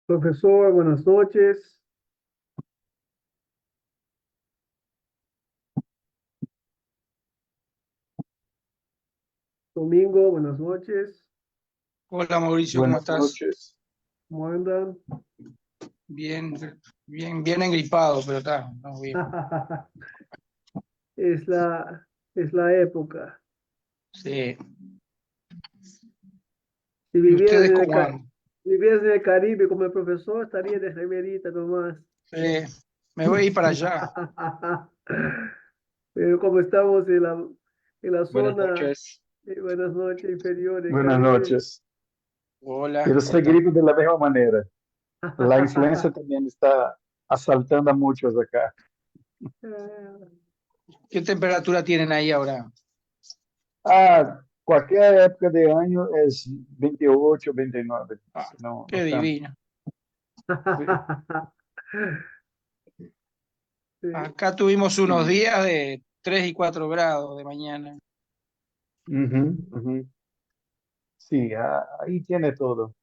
Profesor, buenas noches. Domingo, buenas noches. Hola Mauricio, ¿cómo Buenas estás? noches. ¿Cómo andan? Bien, bien engripado, pero estamos bien. Es la época. Sí. Si ¿Y vivieras ustedes en cómo andan? vivieras en el Caribe como el profesor, estaría de remerita nomás. Me voy a ir para allá. Pero como estamos en la Buenas zona, noches. buenas noches, inferior del Buenas Caribe. noches. Hola, Yo ¿cómo estoy estás? gripe de la misma manera. La influenza también está asaltando a muchos acá. ¿Qué temperatura tienen ahí ahora? Cualquier época de año es 28, 29. Ah, No, qué no cambia. divino. Sí, Sí. Acá tuvimos unos sí. días de 3 y 4 grados de mañana. Ujú, ujú. Sí, ahí tiene todo.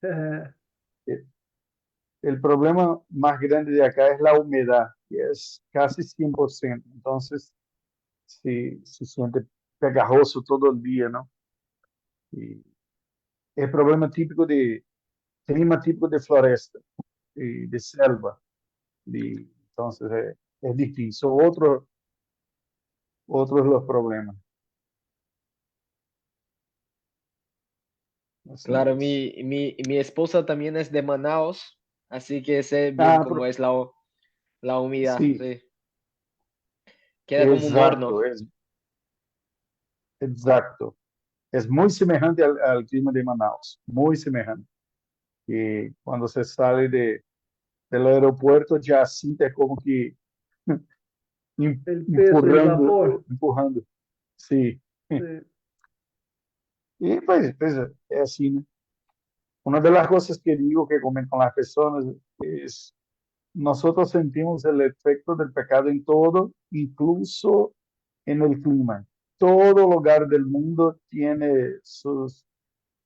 El, el problema más grande de acá es la humedad, que es casi 100%. Entonces, sí, se siente pegajoso todo el día, ¿no? Y es problema típico de clima típico de floresta y de selva. Y entonces es difícil. Otros los problemas. Así Claro, es. mi esposa también es de Manaos, así que sé bien Ah, cómo es la humedad, sí, sí. Queda como un horno. exacto, es exacto. Es muy semejante al clima de Manaus, muy semejante. Y cuando se sale del aeropuerto ya siente como que El peso, el vapor. empujando. Sí. Sí. Y pues es así, ¿no? Una de las cosas que digo que comentan las personas es, nosotros sentimos el efecto del pecado en todo, incluso en el clima. Todo lugar del mundo tiene sus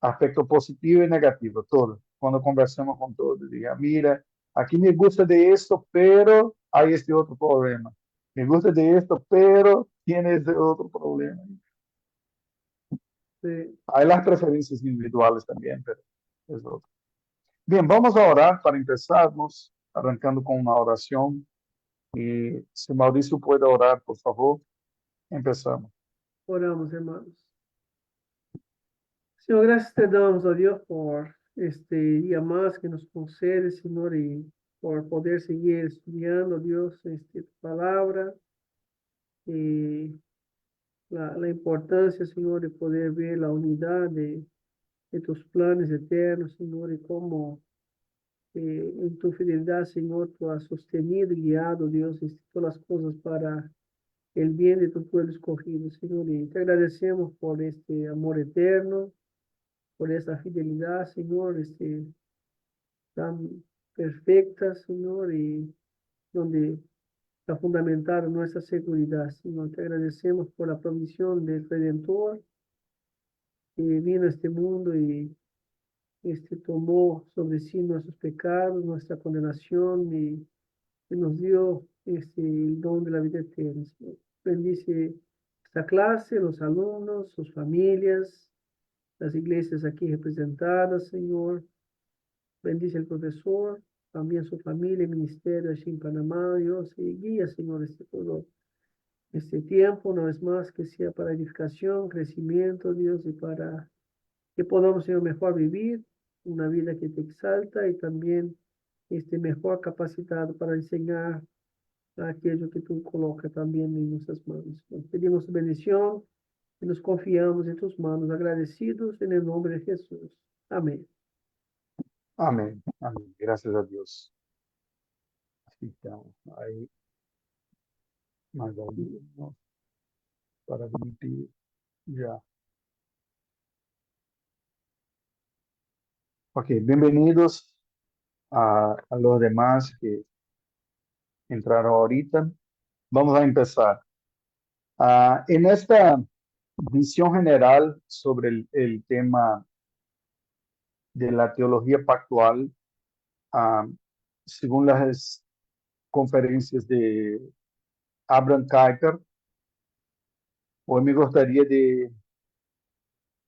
aspectos positivos y negativos, todo. Cuando conversamos con todos, diga, mira, aquí me gusta de esto, pero hay este otro problema. Me gusta de esto, pero tiene este otro problema. Sí. Hay las preferencias individuales también, pero es otro. Bien, vamos a orar para empezarnos, arrancando con una oración. Y si Mauricio puede orar, por favor, empezamos. Oramos, hermanos. Señor, gracias te damos a Dios por este día más que nos concede, Señor, y por poder seguir estudiando, Dios, tu palabra y la importancia, Señor, de poder ver la unidad de tus planes eternos, Señor, y cómo en tu fidelidad, Señor, tú has sostenido y guiado, Dios, todas las cosas para el bien de tu pueblo escogido, Señor, y te agradecemos por este amor eterno, por esta fidelidad, Señor, tan perfecta, Señor, y donde está fundamentada nuestra seguridad, Señor. Te agradecemos por la provisión del Redentor que vino a este mundo y tomó sobre sí nuestros pecados, nuestra condenación y nos dio el don de la vida eterna, Señor. Bendice esta clase, los alumnos, sus familias, las iglesias aquí representadas, Señor. Bendice al profesor, también su familia y ministerio allí en Panamá, Dios, y guía, Señor, todo este tiempo, una vez más, que sea para edificación, crecimiento, Dios, y para que podamos, Señor, mejor vivir una vida que te exalta y también mejor capacitado para enseñar aquello que tú colocas también en nuestras manos. Nos pedimos tu bendición y nos confiamos en tus manos, agradecidos en el nombre de Jesús. Amén. Amén. Amén. Gracias a Dios. Así estamos. Ahí, más ¿no? Para permitir ya. Ok, bienvenidos a los demás que entraron ahorita. Vamos a empezar. En esta visión general sobre el tema de la teología pactual, ah, según las conferencias de Abraham Kuyper, hoy me gustaría de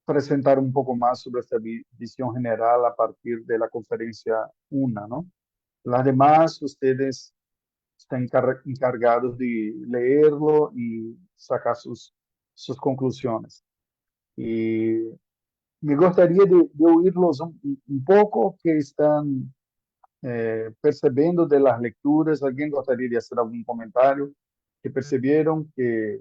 presentar un poco más sobre esta visión general a partir de la conferencia 1, ¿no? Las demás, ustedes están encargados de leerlo y sacar sus conclusiones. Y me gustaría de oírlos un poco que están percibiendo de las lecturas. ¿Alguien gostaria de hacer algún comentario? Que percibieron, que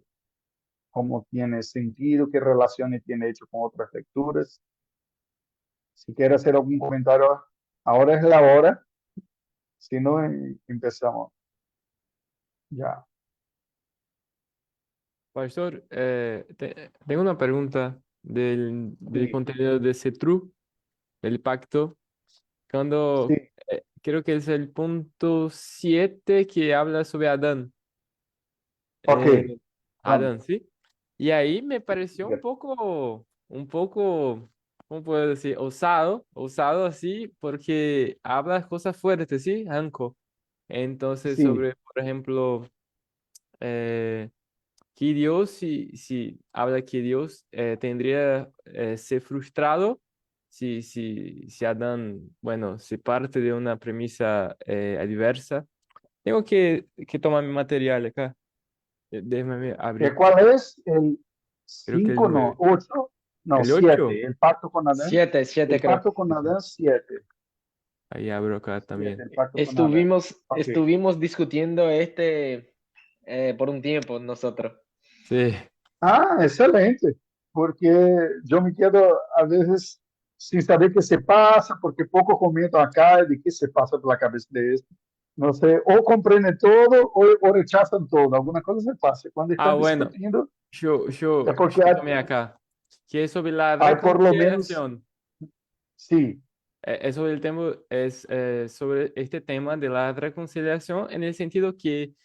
cómo tiene sentido, qué relaciones tiene hecho con otras lecturas. Si quiere hacer algún comentario, ahora es la hora. Si no, empezamos ya. Pastor, tengo una pregunta del Sí, contenido de CETRU, del pacto. Cuando sí, creo que es el punto 7 que habla sobre Adán. ok, Eh, vamos. Adán, ¿sí? Y ahí me pareció Siga. un poco, ¿cómo puedo decir? Osado así, porque habla cosas fuertes, ¿sí? Anco. Entonces, Sí, sobre, por ejemplo, eh, que Dios, si habla que Dios tendría ser frustrado si Adán, bueno, se parte de una premisa adversa. Tengo que tomar mi material acá. Déjame abrir. ¿cuál es? El Creo que el 5 no, 9. 8 no, ¿El 8? 7. El pacto con Adán. 7 El creo. pacto con Adán, 7. Ahí abro acá 7, también. el pacto con Adán. Ok. Estuvimos discutiendo por un tiempo nosotros. Sí. Ah, excelente, porque yo me quedo a veces sin saber qué se pasa, porque poco comento acá de qué se pasa por la cabeza de esto. No sé, o comprenden todo o rechazan todo, alguna cosa se pasa. Cuando Ah, están bueno, discutiendo, es porque yo tomé acá. Que es sobre la hay por lo menos, reconciliación. sí, Es sobre el tema, es sobre este tema de la reconciliación en el sentido que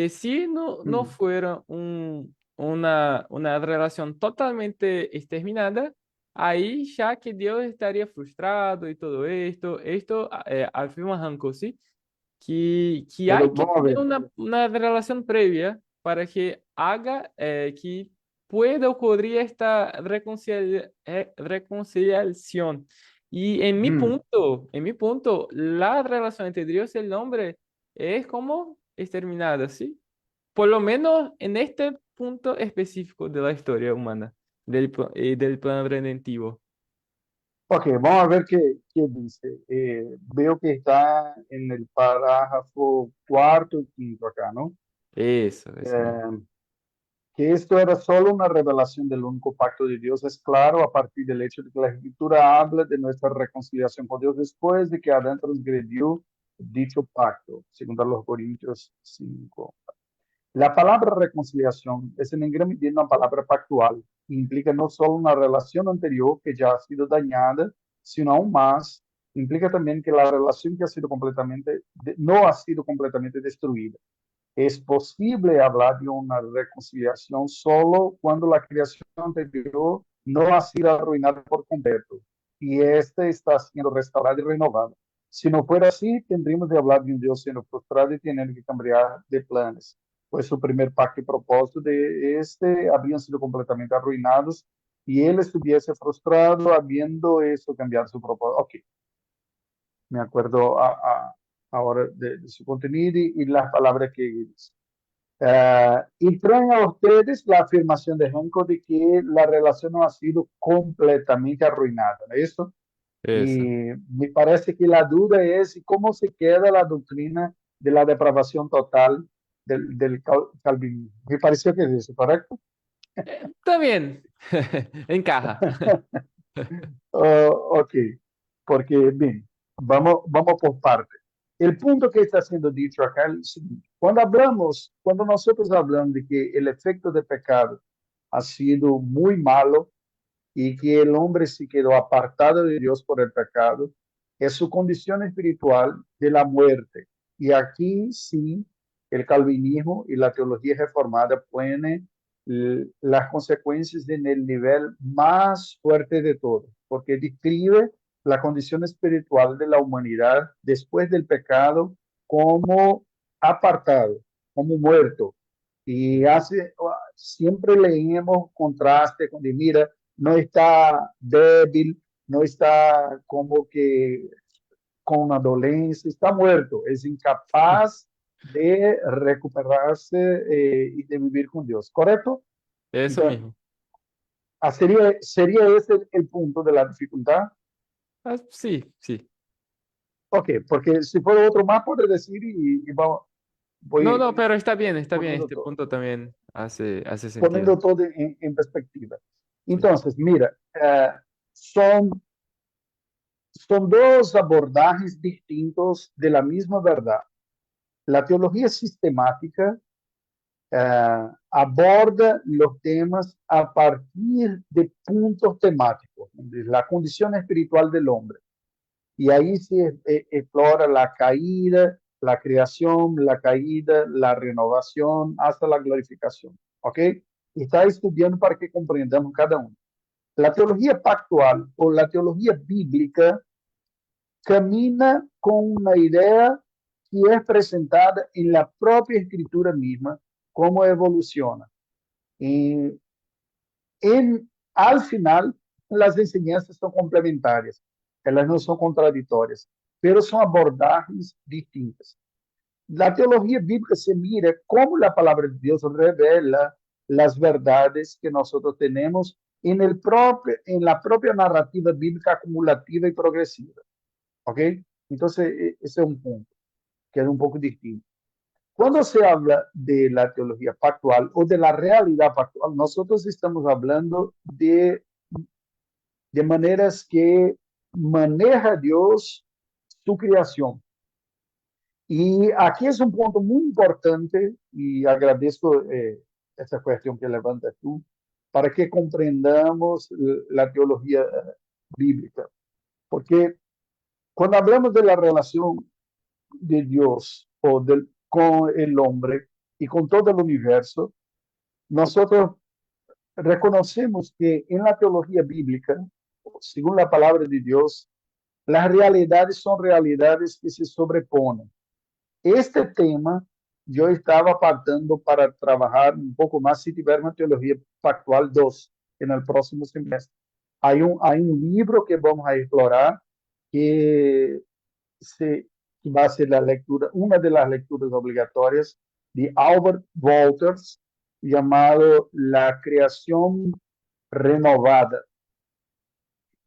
si no mm, fuera una relación totalmente exterminada, ahí ya que Dios estaría frustrado y todo esto afirma Hanko, ¿sí? Que hay pero que vamos a tener ver. una relación previa para que haga que pueda ocurrir esta reconciliación. Y Mm, en mi punto, la relación entre Dios y el hombre es como exterminada, ¿sí? Por lo menos en este punto específico de la historia humana, del plan redentivo. ok, vamos a ver qué dice. Veo que está en el parágrafo cuarto y quinto acá, ¿no? Eso mismo. Eh, que esto era solo una revelación del único pacto de Dios es claro a partir del hecho de que la Escritura habla de nuestra reconciliación con Dios después de que Adán transgredió dicho pacto, según los Corintios 5. La palabra reconciliación es en gran medida una palabra pactual, implica no solo una relación anterior que ya ha sido dañada, sino aún más, implica también que la relación que ha sido no ha sido completamente destruida. Es posible hablar de una reconciliación solo cuando la creación anterior no ha sido arruinada por completo y ésta está siendo restaurada y renovada. Si no fuera así, tendríamos de hablar de un Dios siendo frustrado y teniendo que cambiar de planes, pues su primer pacto y propósito de este habrían sido completamente arruinados y él estuviese frustrado habiendo eso cambiado su propósito. Ok, me acuerdo ahora de su contenido y las palabras que dice. Y traen a ustedes la afirmación de Henko de que la relación no ha sido completamente arruinada, ¿no es eso? Eso. Y me parece que la duda es cómo se queda la doctrina de la depravación total del calvinismo. Me pareció que es eso, ¿correcto? Está bien. Encaja. Ok, porque bien, vamos por parte. El punto que está siendo dicho acá es el siguiente. Cuando nosotros hablamos de que el efecto de pecado ha sido muy malo y que el hombre se quedó apartado de Dios por el pecado, es su condición espiritual de la muerte. Y aquí sí, el calvinismo y la teología reformada ponen las consecuencias en el nivel más fuerte de todo, porque describe la condición espiritual de la humanidad después del pecado como apartado, como muerto. Y siempre leemos contraste con, mira, no está débil, no está como que con una dolencia, está muerto, es incapaz de recuperarse y de vivir con Dios, ¿correcto? Eso Entonces, mismo. sería ese el punto de la dificultad. Ah, sí, sí. Ok, porque si fuera otro más, puede decir y vamos, No, no, voy pero está bien, está bien. poniendo Este todo, punto también hace sentido. poniendo todo en perspectiva. Sí. Entonces, mira, son, son dos abordajes distintos de la misma verdad. La teología sistemática aborda los temas a partir de puntos temáticos, de la condición espiritual del hombre. Y ahí se explora la caída, la creación, la caída, la renovación, hasta la glorificación. ¿Ok? Y está estudiando para que comprendamos cada uno. La teología pactual o la teología bíblica camina con una idea que es presentada en la propia escritura misma, cómo evoluciona. Y al final, las enseñanzas son complementarias, elas no son contradictorias, pero son abordajes distintas. La teología bíblica se mira cómo la palabra de Dios revela las verdades que nosotros tenemos en la propia narrativa bíblica acumulativa y progresiva. ¿Ok? Entonces, ese es un punto que es un poco distinto. Cuando se habla de la teología pactual o de la realidad pactual, nosotros estamos hablando de maneras que maneja Dios su creación. Y aquí es un punto muy importante y agradezco esta cuestión que levantas tú para que comprendamos la teología bíblica. Porque cuando hablamos de la relación de Dios con el hombre y con todo el universo, nosotros reconocemos que en la teología bíblica, según la palabra de Dios, las realidades son realidades que se sobreponen. Este tema yo estaba apartando para trabajar un poco más si tiver una teología pactual 2 en el próximo semestre. Hay un libro que vamos a explorar que se, va a ser la lectura, una de las lecturas obligatorias de Albert Wolters, llamado La creación renovada.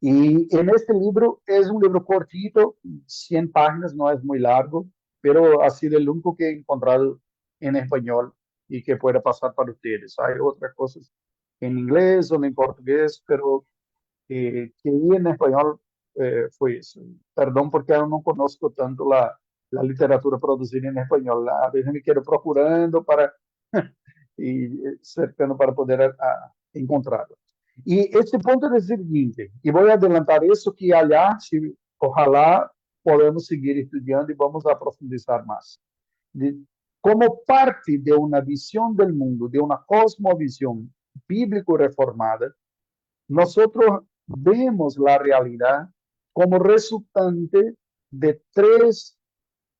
Y en este libro es un libro cortito, 100 páginas, no es muy largo, pero ha sido el único que he encontrado en español y que pueda pasar para ustedes. Hay otras cosas en inglés o en portugués, pero que vi en español fue eso. Perdón porque ahora no conozco tanto la literatura producida en español. A veces me quedo procurando para y cercano para poder encontrarlo. Y este punto es el siguiente, y voy a adelantar eso que allá, si, ojalá podamos seguir estudiando y vamos a profundizar más. Como parte de una visión del mundo, de una cosmovisión bíblico reformada, nosotros vemos la realidad como resultante de tres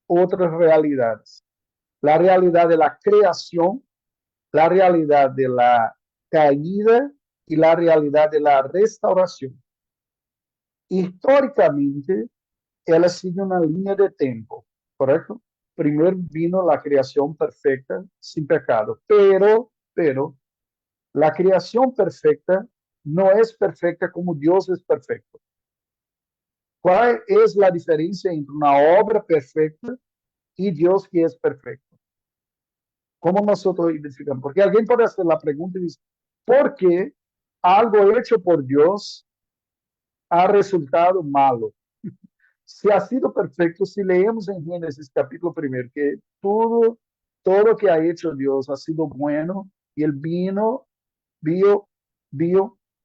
otras realidades. La realidad de la creación, la realidad de la caída y la realidad de la restauración. Históricamente, ela sigue una línea de tiempo, ¿correcto? Primero vino la creación perfecta, sin pecado, pero la creación perfecta no es perfecta como Dios es perfecto. ¿Cuál es la diferencia entre una obra perfecta y Dios que es perfecto? ¿Cómo nosotros identificamos? Porque alguien puede hacer la pregunta y dice, ¿por qué algo hecho por Dios ha resultado malo? Si ha sido perfecto, si leemos en Génesis capítulo 1, que todo que ha hecho Dios ha sido bueno, y él vio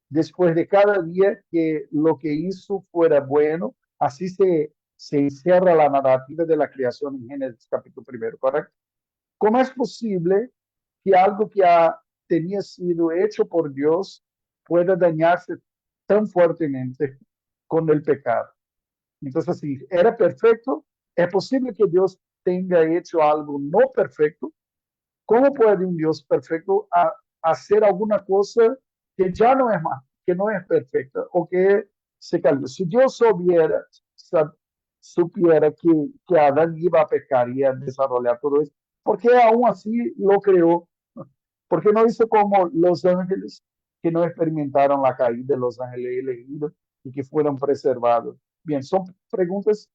después de cada día que lo que hizo fuera bueno, así se encierra la narrativa de la creación en Génesis capítulo 1, ¿correcto? ¿Cómo es posible que algo que tenía sido hecho por Dios pueda dañarse tan fuertemente con el pecado? Entonces, si era perfecto, es posible que Dios tenga hecho algo no perfecto. ¿Cómo puede un Dios perfecto hacer alguna cosa que ya no es más, que no es perfecta o que se cayó? Si Dios supiera que Adán iba a pecar y a desarrollar todo eso, ¿por qué aún así lo creó? ¿Por qué no hizo como los ángeles que no experimentaron la caída de los ángeles elegidos y que fueron preservados? Bien, son preguntas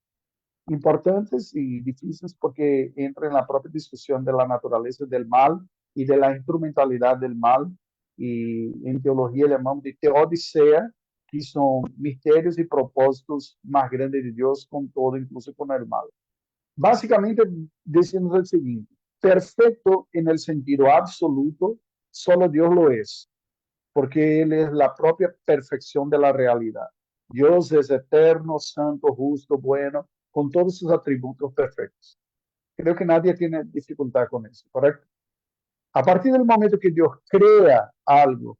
importantes y difíciles porque entra en la propia discusión de la naturaleza del mal y de la instrumentalidad del mal. Y en teología le llamamos de teodicea, que son misterios y propósitos más grandes de Dios con todo, incluso con el mal. Básicamente decimos el siguiente: perfecto en el sentido absoluto, solo Dios lo es, porque Él es la propia perfección de la realidad. Dios es eterno, santo, justo, bueno, con todos sus atributos perfectos. Creo que nadie tiene dificultad con eso, ¿correcto? A partir del momento que Dios crea algo,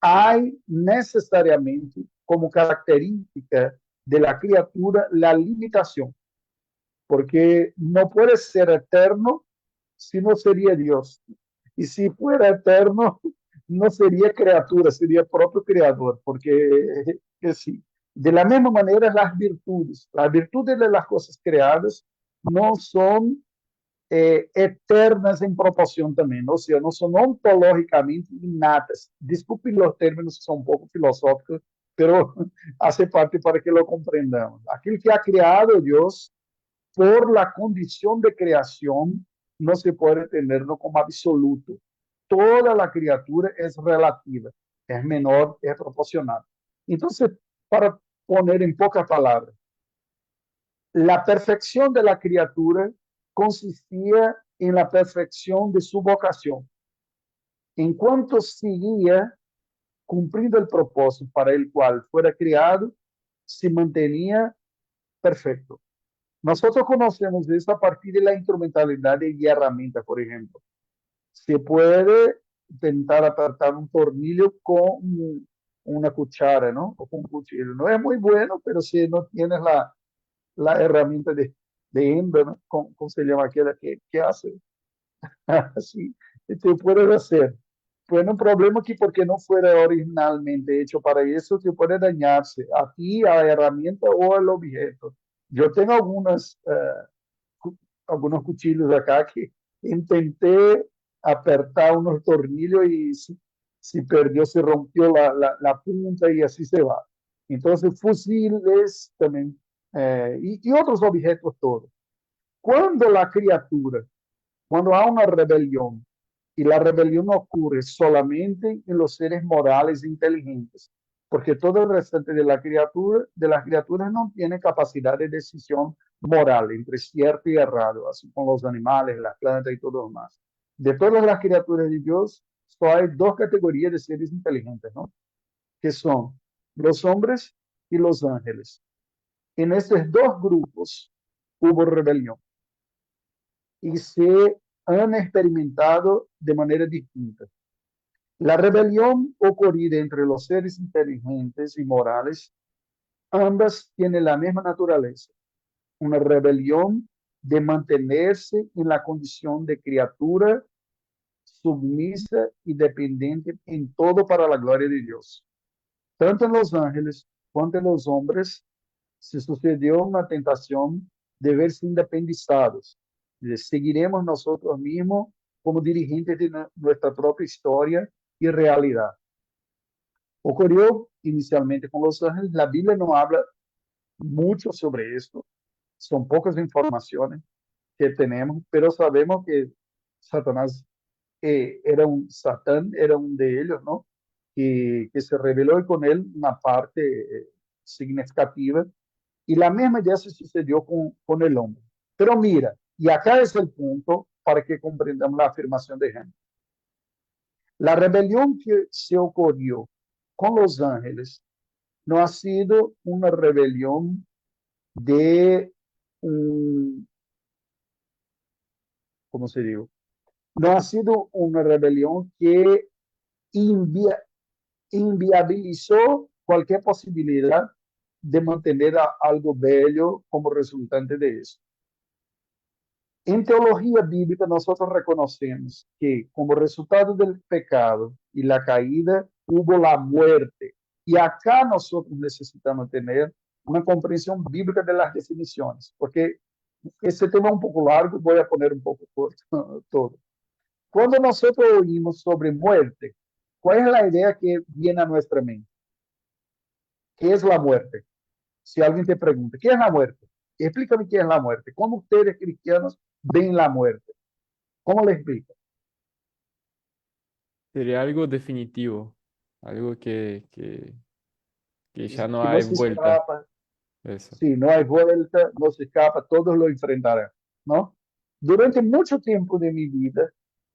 hay necesariamente como característica de la criatura la limitación, porque no puede ser eterno si no sería Dios. Y si fuera eterno, no sería criatura, sería propio creador, porque sí. De la misma manera, las virtudes de las cosas creadas no son eternas en proporción también, o sea, no son ontológicamente innatas. Disculpen los términos que son un poco filosóficos, pero hace parte para que lo comprendamos. Aquel que ha creado Dios por la condición de creación no se puede tenerlo como absoluto. Toda la criatura es relativa, es menor, es proporcional. Entonces, para poner en pocas palabras, la perfección de la criatura consistía en la perfección de su vocación. En cuanto seguía cumpliendo el propósito para el cual fuera creado, se mantenía perfecto. Nosotros conocemos eso a partir de la instrumentalidad de herramientas, por ejemplo. Se puede intentar apretar un tornillo con una cuchara, ¿no? O con un cuchillo. No es muy bueno, pero si no tienes la herramienta de hembra, ¿no? ¿Cómo se llama aquella que hace? Así, te puedes hacer. Bueno, un problema que porque no fuera originalmente hecho para eso, te puede dañarse a ti, a la herramienta o al objeto. Yo tengo algunos cuchillos acá que intenté apretar unos tornillos y si perdió, se rompió la punta y así se va. Entonces, fusiles también y otros objetos todos. Cuando la criatura, cuando hay una rebelión, y la rebelión ocurre solamente en los seres morales e inteligentes, porque todo el restante de las criaturas no tiene capacidad de decisión moral entre cierto y errado, así como los animales, las plantas y todo lo demás. De todas las criaturas de Dios, solo hay dos categorías de seres inteligentes, ¿no? Que son los hombres y los ángeles. En estos dos grupos hubo rebelión y se han experimentado de manera distinta. La rebelión ocurrida entre los seres inteligentes y morales, ambas tienen la misma naturaleza, una rebelión de mantenerse en la condición de criatura submisa y dependiente en todo para la gloria de Dios. Tanto en los ángeles cuanto en los hombres se sucedió una tentación de verse independizados. Seguiremos nosotros mismos como dirigentes de nuestra propia historia y realidad. Ocurrió inicialmente con los ángeles. La Biblia no habla mucho sobre esto. Son pocas informaciones que tenemos, pero sabemos que Satanás Satán era un de ellos, ¿no? Que se reveló y con él una parte significativa. Y la misma ya se sucedió con el hombre. Pero mira, y acá es el punto para que comprendamos la afirmación de Henry. La rebelión que se ocurrió con los ángeles no ha sido una rebelión de, ¿cómo se digo? No ha sido una rebelión que inviabilizó cualquier posibilidad de mantener algo bello como resultante de eso. En teología bíblica nosotros reconocemos que como resultado del pecado y la caída hubo la muerte. Y acá nosotros necesitamos tener una comprensión bíblica de las definiciones, porque ese tema es un poco largo, voy a poner un poco corto todo. Cuando nosotros oímos sobre muerte, ¿cuál es la idea que viene a nuestra mente? ¿Qué es la muerte? Si alguien te pregunta, ¿qué es la muerte? Explícame qué es la muerte. ¿Cómo ustedes cristianos ven la muerte? ¿Cómo le explico? Sería algo definitivo, algo que ya no Que no hay se vuelta. escapa, Eso. sí, no hay vuelta, no se escapa, todos lo enfrentarán, ¿no? Durante mucho tiempo de mi vida,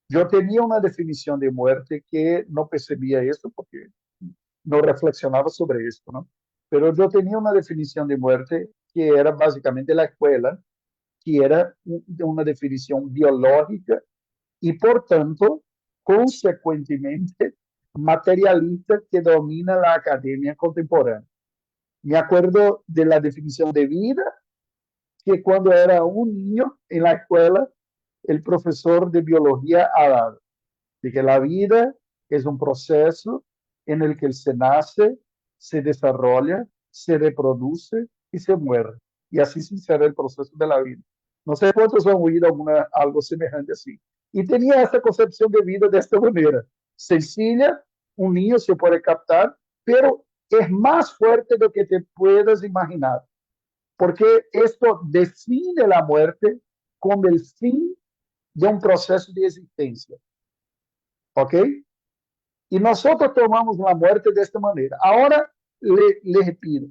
yo tenía una definición de muerte que no percibía eso porque no reflexionaba sobre esto, ¿no? Pero yo tenía una definición de muerte que era básicamente la escuela, que era una definición biológica y por tanto, consecuentemente, materialista que domina la academia contemporánea. Me acuerdo de la definición de vida que cuando era un niño en la escuela, el profesor de biología ha dado, de que la vida es un proceso en el que se nace, se desarrolla, se reproduce y se muere. Y así se será el proceso de la vida. No sé cuántos han oído algo semejante así. Y tenía esta concepción de vida de esta manera. Sencilla, un niño se puede captar, pero es más fuerte de lo que te puedas imaginar. Porque esto define la muerte como el fin de un proceso de existencia. ¿Ok? Y nosotros tomamos la muerte de esta manera. Ahora les pido,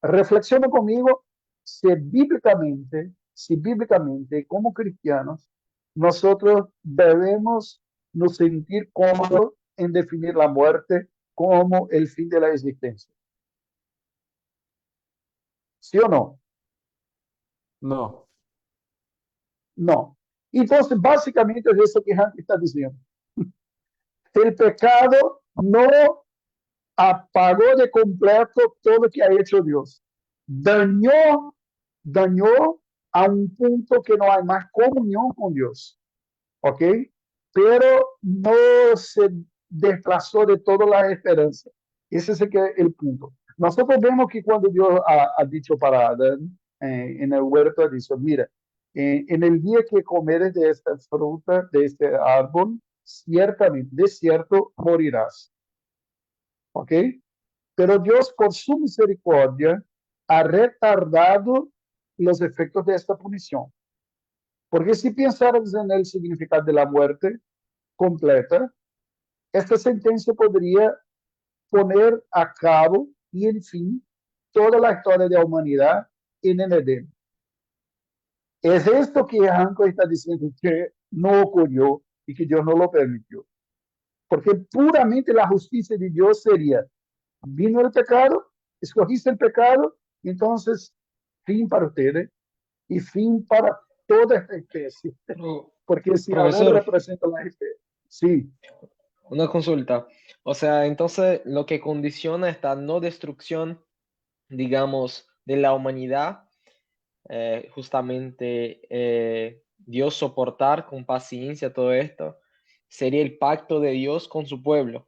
reflexiona conmigo si bíblicamente como cristianos, nosotros debemos nos sentir cómodos en definir la muerte como el fin de la existencia. ¿Sí o no? No, No. Entonces, básicamente es eso que Hank está diciendo. El pecado no apagó de completo todo lo que ha hecho Dios. Dañó a un punto que no hay más comunión con Dios. ¿Ok? Pero no se desplazó de toda la esperanza. Ese es el punto. Nosotros vemos que cuando Dios ha dicho para Adán en el huerto, ha dicho, mira, en el día que comeres de esta fruta, de este árbol, ciertamente, de cierto, morirás. ¿Ok? Pero Dios, por su misericordia, ha retardado los efectos de esta punición. Porque si pensáramos en el significado de la muerte completa, esta sentencia podría poner a cabo y en fin toda la historia de la humanidad en el Edén. Es esto que Hanco está diciendo que no ocurrió y que Dios no lo permitió. Porque puramente la justicia de Dios sería, vino el pecado, escogiste el pecado, entonces fin para ustedes y fin para toda esta especie. Porque si Adán Profesor, representa la especie. Sí, una consulta. O sea, entonces lo que condiciona esta no destrucción, digamos, de la humanidad, justamente Dios soportar con paciencia todo esto, sería el pacto de Dios con su pueblo.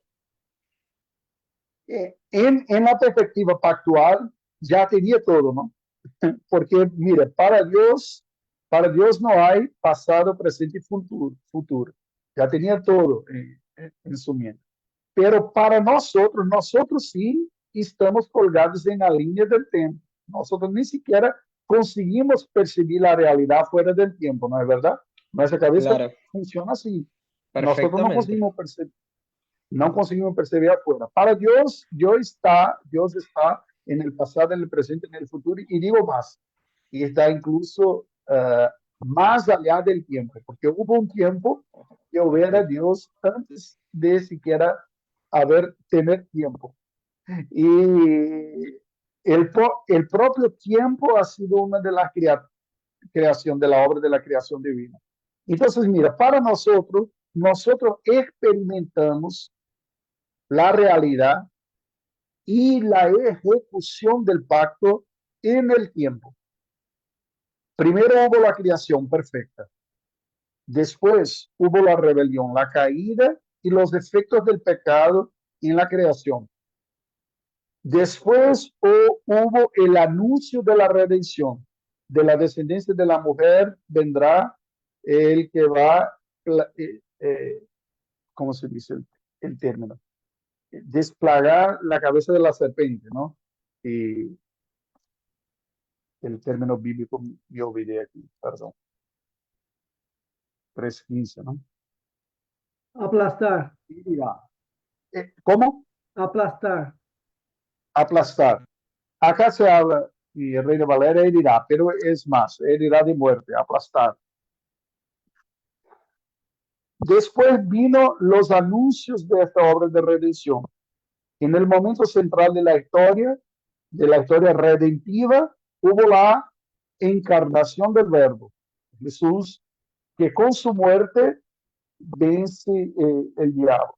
en la perspectiva pactual ya tenía todo, ¿no? Porque, mira, para Dios no hay pasado, presente y futuro. Ya tenía todo en su mente. Pero para nosotros sí estamos colgados en la línea del tiempo. Nosotros ni siquiera conseguimos percibir la realidad fuera del tiempo, ¿no es verdad? Nuestra cabeza Claro, funciona así. Nosotros perfectamente. no conseguimos percibir afuera. Para Dios, Dios está en el pasado, en el presente, en el futuro, y digo más, y está incluso más allá del tiempo, porque hubo un tiempo que hubiera Dios antes de siquiera tener tiempo. Y el propio tiempo ha sido una de las creación de la obra de la creación divina. Entonces, mira, para nosotros experimentamos la realidad y la ejecución del pacto en el tiempo. Primero hubo la creación perfecta. Después hubo la rebelión, la caída y los efectos del pecado en la creación. Después hubo el anuncio de la redención. De la descendencia de la mujer vendrá el que va, ¿cómo se dice el término? Desplagar la cabeza de la serpiente, ¿no? Y el término bíblico yo olvidé aquí, perdón. 3:15, ¿no? Aplastar, ¿Cómo? aplastar. Aplastar. Acá se habla, y el Reina Valera herirá, pero es más, herirá de muerte, aplastar. Después vino los anuncios de esta obra de redención. En el momento central de la historia redentiva, hubo la encarnación del Verbo, Jesús, que con su muerte vence el diablo.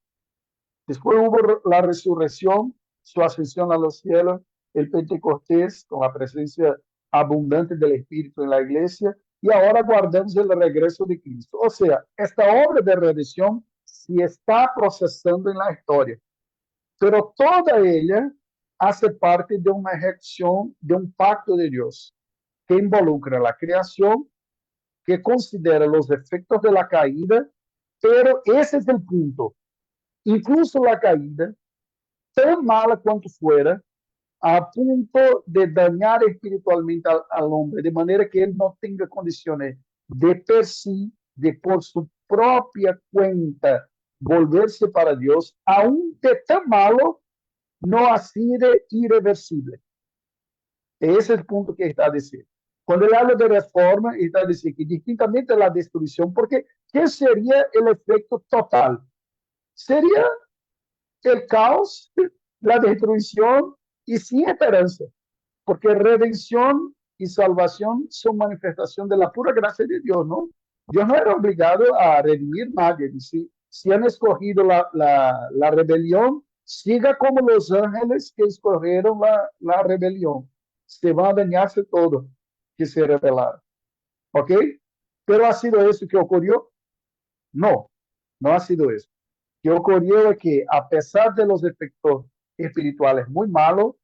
Después hubo la resurrección, su ascensión a los cielos, el Pentecostés, con la presencia abundante del Espíritu en la iglesia, y ahora guardamos el regreso de Cristo. O sea, esta obra de redención se está procesando en la historia, pero toda ella hace parte de una ejecución de un pacto de Dios que involucra la creación, que considera los efectos de la caída, pero ese es el punto. Incluso la caída, tan mala cuanto fuera, a punto de dañar espiritualmente al hombre, de manera que él no tenga condiciones de per sí, de por su propia cuenta, volverse para Dios, aunque tan malo, no ha sido irreversible. Ese es el punto que está diciendo. Cuando él habla de reforma, está diciendo que distintamente a la destrucción, porque ¿qué sería el efecto total? Sería el caos, la destrucción y sin esperanza, porque redención y salvación son manifestación de la pura gracia de Dios, ¿no? Dios no era obligado a redimir a nadie. Si han escogido la rebelión, siga como los ángeles que escogieron la rebelión. Se va a dañarse todo que se rebelaron. ¿Ok? Pero ¿ha sido eso que ocurrió? No, no ha sido eso. Que ocurrió es que a pesar de los efectos espirituales muy malos,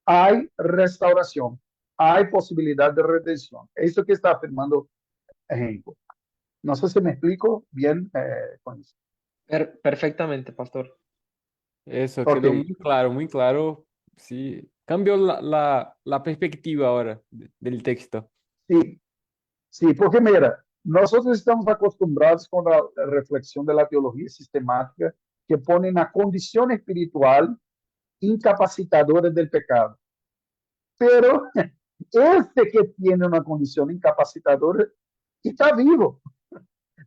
hay restauración, hay posibilidad de redención. Eso que está afirmando Henko. No sé si me explico bien con eso. Perfectamente, pastor. Eso, Ok. quedó muy claro. Sí, cambió la perspectiva ahora del texto. Sí, sí, porque mira, nosotros estamos acostumbrados con la reflexión de la teología sistemática que pone la condición espiritual incapacitadora del pecado. Pero este que tiene una condición incapacitadora está vivo,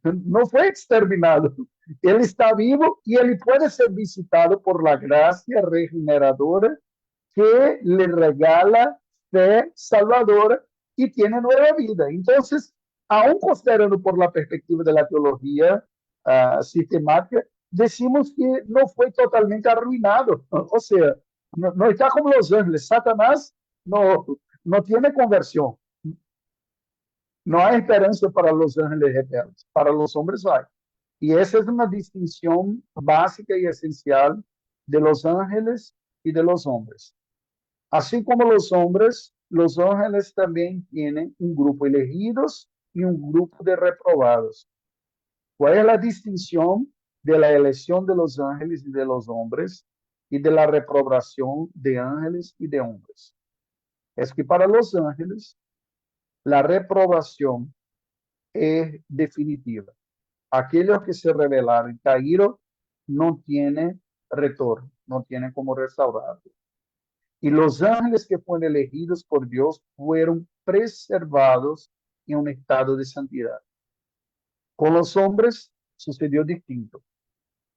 no fue exterminado. Él está vivo y él puede ser visitado por la gracia regeneradora que le regala fe salvadora y tiene nueva vida. Entonces, aún considerando por la perspectiva de la teología sistemática, decimos que no fue totalmente arruinado. O sea, no está como los ángeles. Satanás no tiene conversión. No hay esperanza para los ángeles rebeldes. Para los hombres hay. Y esa es una distinción básica y esencial de los ángeles y de los hombres. Así como los hombres, los ángeles también tienen un grupo elegidos y un grupo de reprobados. ¿Cuál es la distinción de la elección de los ángeles y de los hombres y de la reprobación de ángeles y de hombres? Es que para los ángeles, la reprobación es definitiva. Aquellos que se rebelaron y cayeron no tienen retorno, no tienen como restaurarlo. Y los ángeles que fueron elegidos por Dios fueron preservados en un estado de santidad. Con los hombres sucedió distinto.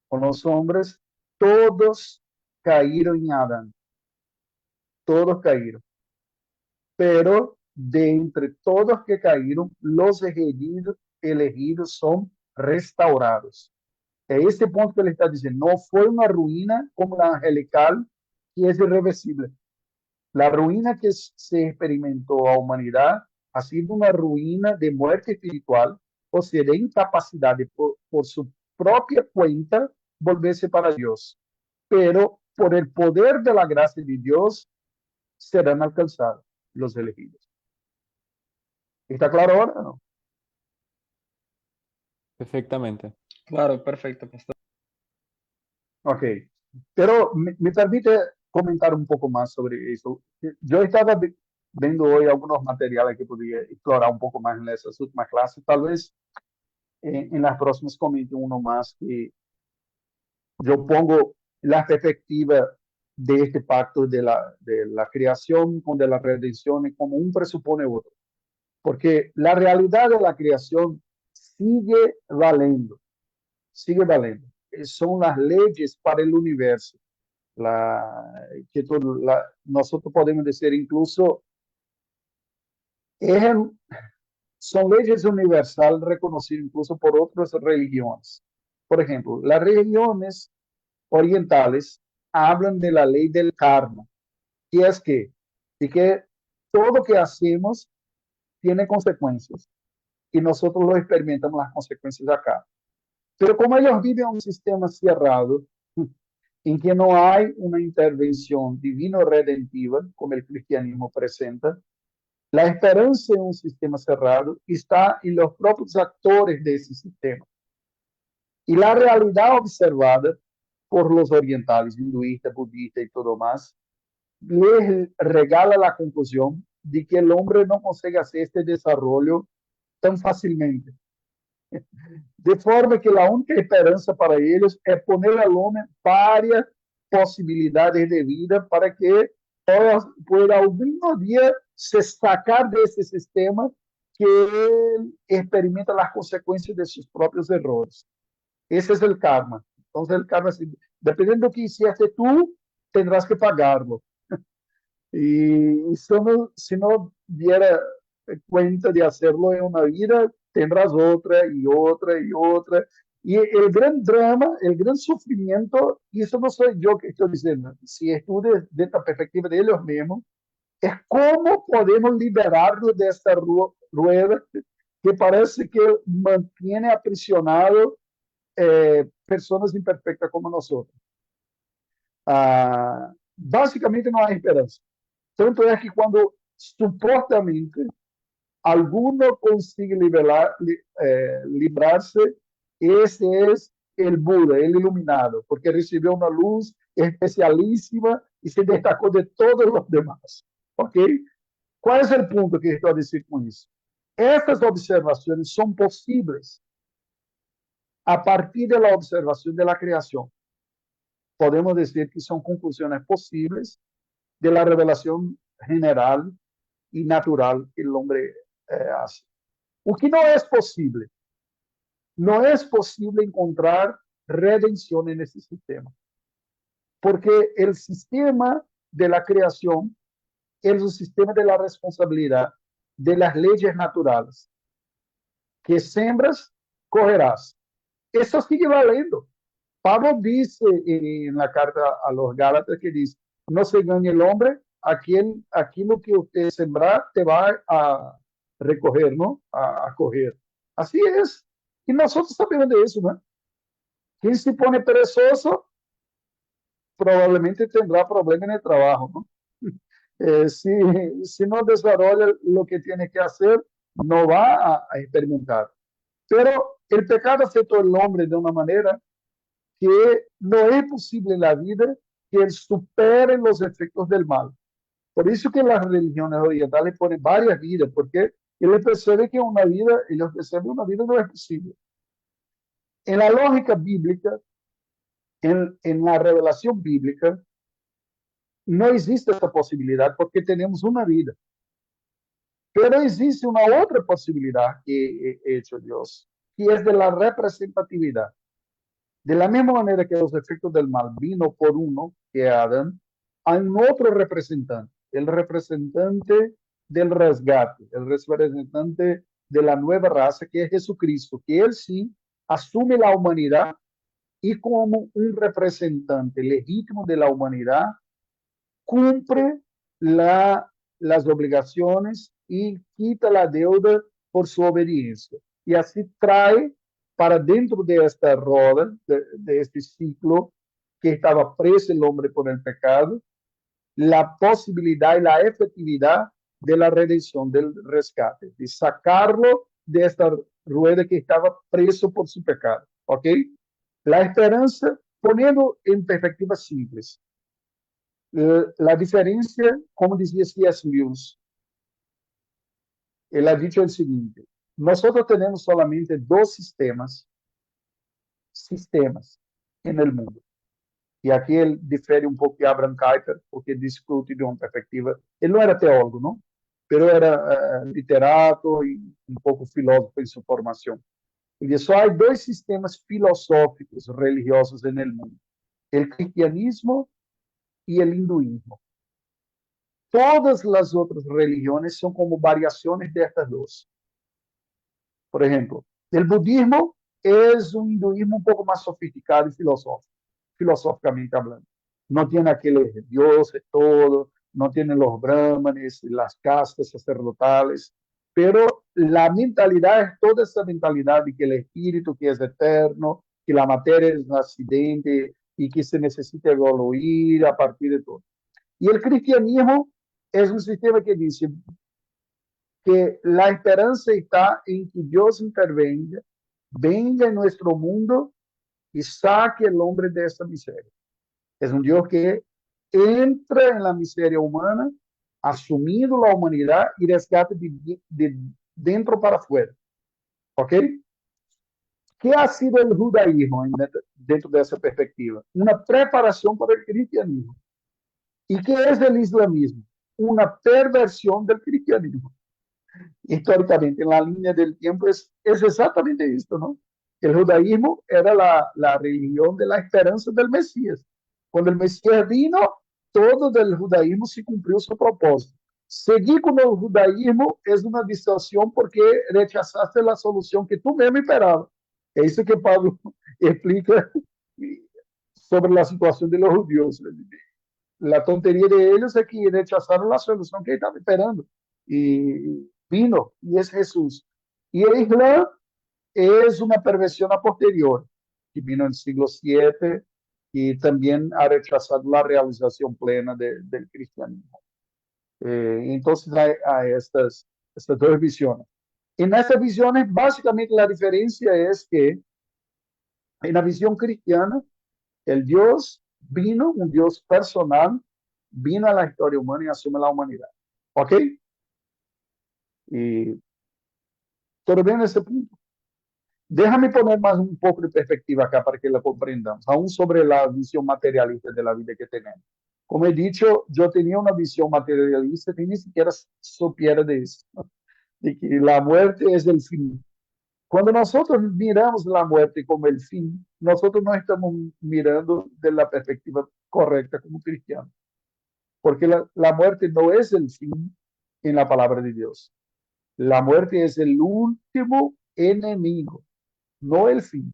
Con los hombres todos cayeron en Adán. Todos cayeron. Pero de entre todos que cayeron, los elegidos son restaurados. Es este punto que ele está diciendo. No fue una ruina como la angelical que es irreversible. La ruina que se experimentó a humanidad ha sido una ruina de muerte espiritual, o sea, de incapacidad de por su propia cuenta volverse para Dios. Pero por el poder de la gracia de Dios serán alcanzados los elegidos. ¿Está claro ahora o no? Perfectamente. Claro, perfecto, pastor. Ok, pero me permite comentar un poco más sobre eso. Yo estaba viendo hoy algunos materiales que podría explorar un poco más en esas últimas clases. Tal vez en las próximas comente uno más que yo pongo la perspectiva de este pacto de la creación con de la redención como un presupone otro. Porque la realidad de la creación sigue valiendo, sigue valiendo. Son las leyes para el universo. Nosotros podemos decir incluso, es, son leyes universales reconocidas incluso por otras religiones. Por ejemplo, las religiones orientales hablan de la ley del karma, que es que todo que hacemos tiene consecuencias y nosotros lo experimentamos las consecuencias acá. Pero como ellos viven un sistema cerrado, en que no hay una intervención divino-redentiva, como el cristianismo presenta, la esperanza en un sistema cerrado está en los propios actores de ese sistema. Y la realidad observada por los orientales, hinduistas, budistas y todo más, les regala la conclusión de que el hombre no consigue hacer este desarrollo tan fácilmente. De forma que la única esperanza para ellos es poner al hombre varias posibilidades de vida para que pueda al mismo día se sacar de ese sistema que él experimenta las consecuencias de sus propios errores. Ese es el karma. Entonces el karma, dependiendo de lo que hiciste tú, tendrás que pagarlo. Y si no diera cuenta de hacerlo en una vida, tendrás otra y otra y otra. Y el gran drama, el gran sufrimiento, y eso no soy yo que estoy diciendo, si estudias de esta perspectiva de ellos mismos, es cómo podemos liberarnos de esta rueda que parece que mantiene aprisionado personas imperfectas como nosotros. Básicamente no hay esperanza. Tanto es que cuando supuestamente alguno consigue librarse, ese es el Buda, el iluminado, porque recibió una luz especialísima y se destacó de todos los demás. ¿Ok? ¿Cuál es el punto que estoy a decir con eso? Estas observaciones son posibles a partir de la observación de la creación. Podemos decir que son conclusiones posibles de la revelación general y natural que el hombre hace. O que no es posible. No es posible encontrar redención en este sistema. Porque el sistema de la creación es el sistema de la responsabilidad de las leyes naturales. Que sembras, cogerás. Eso sigue valiendo. Pablo dice en la carta a los Gálatas que dice, no se engañe el hombre, aquello que usted sembrar te va a recoger, ¿no? A coger. Así es. Y nosotros sabemos de eso, ¿no? Quien se pone perezoso probablemente tendrá problemas en el trabajo, ¿no? Si no desarrolla lo que tiene que hacer, no va a experimentar. Pero el pecado afectó al hombre de una manera que no es posible en la vida que él supere los efectos del mal. Por eso que las religiones orientales ponen varias vidas, porque ellos perciben que una vida no es posible. En la lógica bíblica, en la revelación bíblica, no existe esta posibilidad porque tenemos una vida. Pero existe una otra posibilidad que ha hecho Dios, que es de la representatividad. De la misma manera que los efectos del mal vino por uno, que Adán, hay un otro representante, el representante del rescate, el representante de la nueva raza, que es Jesucristo, que él sí asume la humanidad y como un representante legítimo de la humanidad, cumple las obligaciones y quita la deuda por su obediencia. Y así trae para dentro de esta roda, de este ciclo que estaba preso el hombre por el pecado, la posibilidad y la efectividad de la redención, del rescate, de sacarlo de esta rueda que estaba preso por su pecado. ¿Ok? La esperanza, poniendo en perspectiva simples, la diferencia, como decía C.S. Lewis, él ha dicho el siguiente: nosotros tenemos solamente dos sistemas en el mundo. Y aquí él difiere un poco de Abraham Kuyper, porque discute de una perspectiva. Él no era teólogo, ¿no? Pero era literato y un poco filósofo en su formación. Él dice: solo hay dos sistemas filosóficos religiosos en el mundo: el cristianismo y el hinduismo. Todas las otras religiones son como variaciones de estas dos. Por ejemplo, el budismo es un hinduismo un poco más sofisticado y filosóficamente hablando. No tiene aquellos dioses, todo, no tiene los brahmanes, las castas sacerdotales, pero la mentalidad es toda esa mentalidad de que el espíritu que es eterno, que la materia es un accidente y que se necesita evoluir a partir de todo. Y el cristianismo es un sistema que dice que la esperanza está en que Dios intervenga, venga en nuestro mundo y saque al hombre de esta miseria. Es un Dios que entra en la miseria humana, asumiendo la humanidad y rescata de dentro para afuera. ¿Ok? ¿Qué ha sido el judaísmo dentro de esa perspectiva? Una preparación para el cristianismo. ¿Y qué es el islamismo? Una perversión del cristianismo. Históricamente, en la línea del tiempo, es exactamente esto, ¿no? El judaísmo era la religión de la esperanza del Mesías. Cuando el Mesías vino, todo del judaísmo se cumplió su propósito. Seguir con el judaísmo es una distorsión porque rechazaste la solución que tú mismo esperabas. Es eso que Pablo explica sobre la situación de los judíos. La tontería de ellos es que rechazaron la solución que estaban esperando. Y vino, y es Jesús. Y el Islam es una perversión a posterior, que vino en el siglo VII y también ha rechazado la realización plena del cristianismo. Entonces hay estas dos visiones. En estas visiones, básicamente la diferencia es que en la visión cristiana, el Dios vino, un Dios personal, vino a la historia humana y asume la humanidad. ¿Ok? Y todo bien en ese punto. Déjame poner más un poco de perspectiva acá para que la comprendamos, aún sobre la visión materialista de la vida que tenemos. Como he dicho, yo tenía una visión materialista que ni siquiera supiera de eso, ¿no? De que la muerte es el fin. Cuando nosotros miramos la muerte como el fin, nosotros no estamos mirando de la perspectiva correcta como cristianos, porque la muerte no es el fin en la palabra de Dios. La muerte es el último enemigo, no el fin.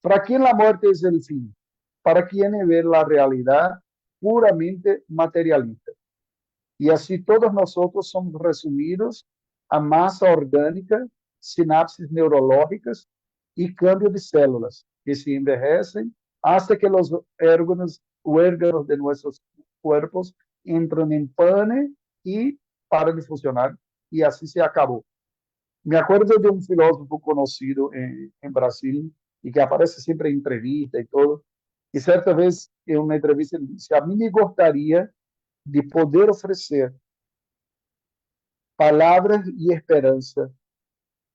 ¿Para quién la muerte es el fin? Para quienes ven la realidad puramente materialista. Y así todos nosotros somos resumidos a masa orgánica, sinapsis neurológicas y cambio de células que se envejecen hasta que los órganos de nuestros cuerpos entran en pane y paran de funcionar. Y así se acabó. Me acuerdo de un filósofo conocido en Brasil y que aparece siempre en entrevistas y todo. Y cierta vez en una entrevista él dice: a mí me gustaría de poder ofrecer palabras y esperanza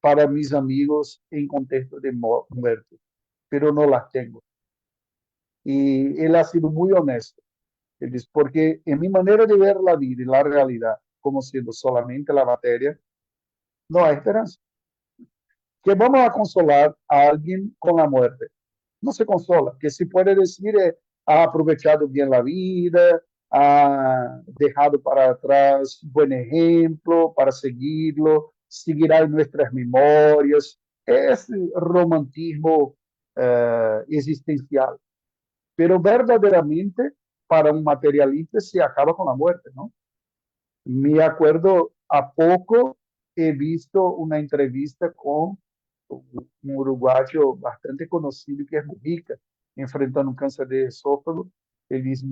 para mis amigos en contexto de muerte, pero no las tengo. Y él ha sido muy honesto. Él dice: porque en mi manera de ver la vida y la realidad como siendo solamente la materia, no hay esperanza. Que vamos a consolar a alguien con la muerte. No se consola. Que se puede decir ha aprovechado bien la vida, ha dejado para atrás buen ejemplo para seguirlo, seguirá en nuestras memorias. Es romantismo existencial. Pero verdaderamente, para un materialista se acaba con la muerte, ¿no? Me acuerdo, a poco he visto una entrevista con un uruguayo bastante conocido que es Mujica, enfrentando un cáncer de esófago. Él dice,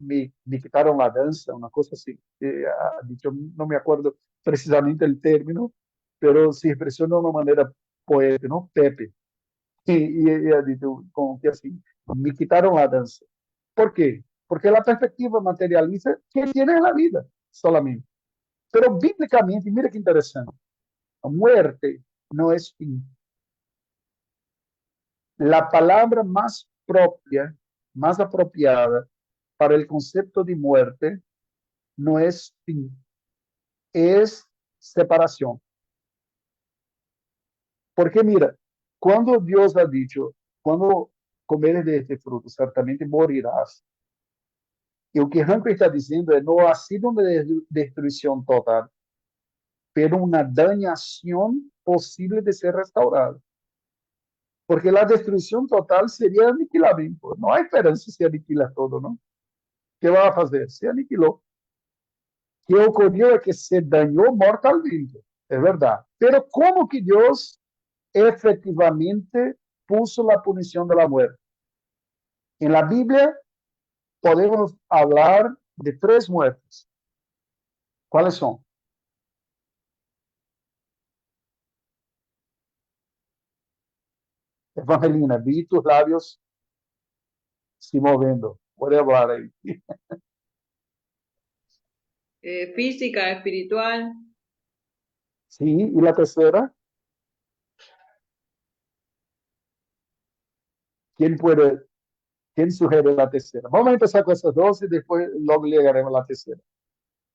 me quitaron la danza, una cosa así. Ha dicho, no me acuerdo precisamente el término, pero se expresó de una manera poética, ¿no? Pepe. Y ha dicho como que así, me quitaron la danza. ¿Por qué? Porque la perspectiva materialista que tiene en la vida solamente. Pero bíblicamente, mira qué interesante, la muerte no es fin. La palabra más propia, más apropiada para el concepto de muerte no es fin, es separación. Porque mira, cuando Dios ha dicho, cuando comeres de este fruto, certamente morirás. Y lo que Ranco está diciendo es, no ha sido una destrucción total, pero una dañación posible de ser restaurada. Porque la destrucción total sería aniquilamiento. No hay esperanza si aniquila todo, ¿no? ¿Qué va a hacer? Se aniquiló. ¿Qué ocurrió? Es que se dañó mortalmente, es verdad. Pero ¿cómo que Dios efectivamente puso la punición de la muerte? En la Biblia podemos hablar de 3 muertes. ¿Cuáles son? Evangelina, vi tus labios se moviendo. Puede hablar ahí. Física, espiritual. Sí, y la tercera, ¿quién puede, quién sugiere la tercera? Vamos a empezar con esas dos y después luego llegaremos a la tercera.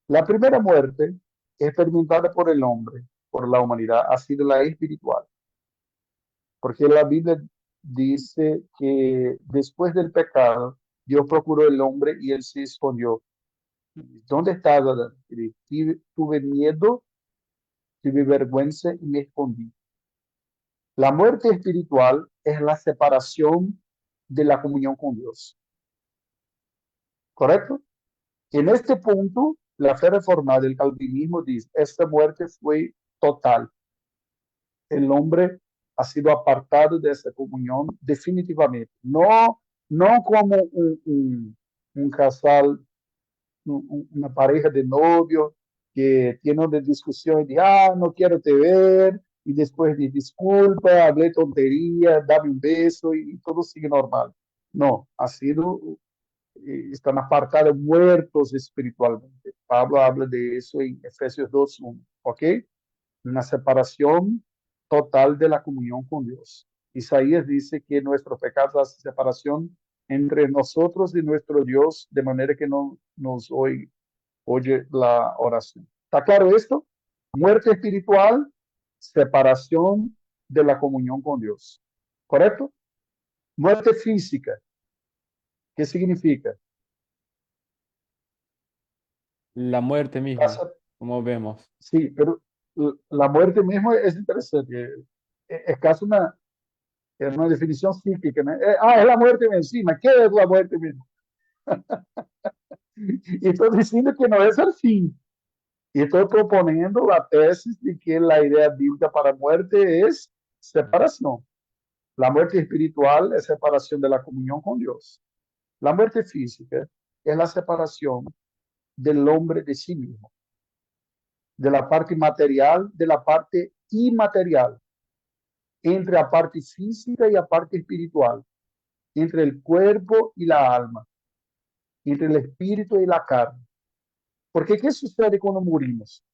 La primera muerte experimentada por el hombre, por la humanidad, ha sido la espiritual. Porque la Biblia dice que después del pecado, Dios procuró el hombre y él se escondió. ¿Dónde estás, Adán? Tuve miedo, tuve vergüenza y me escondí. La muerte espiritual es la separación de la comunión con Dios. ¿Correcto? En este punto, la fe reformada del calvinismo dice, esta muerte fue total. El hombre ha sido apartado de esa comunión definitivamente. No, no como un casal, una pareja de novios que tiene una discusión y dice, no quiero te ver, y después dice, disculpa, hablé tontería, dame un beso y todo sigue normal. No, ha sido, están apartados, muertos espiritualmente. Pablo habla de eso en Efesios 2:1, ¿ok? Una separación total de la comunión con Dios. Isaías dice que nuestro pecado hace separación entre nosotros y nuestro Dios, de manera que no nos oye la oración. ¿Está claro esto? Muerte espiritual, separación de la comunión con Dios. ¿Correcto? Muerte física. ¿Qué significa? La muerte misma, como vemos. Sí, pero la muerte misma es interesante. Es casi es una definición psíquica, ¿no? Es la muerte encima. ¿Qué es la muerte misma? Y estoy diciendo que no es el fin. Y estoy proponiendo la tesis de que la idea bíblica para muerte es separación. La muerte espiritual es separación de la comunión con Dios. La muerte física es la separación del hombre de sí mismo, de la parte material, de la parte inmaterial, entre la parte física y la parte espiritual, entre el cuerpo y la alma, entre el espíritu y la carne. Porque ¿qué sucede cuando morimos?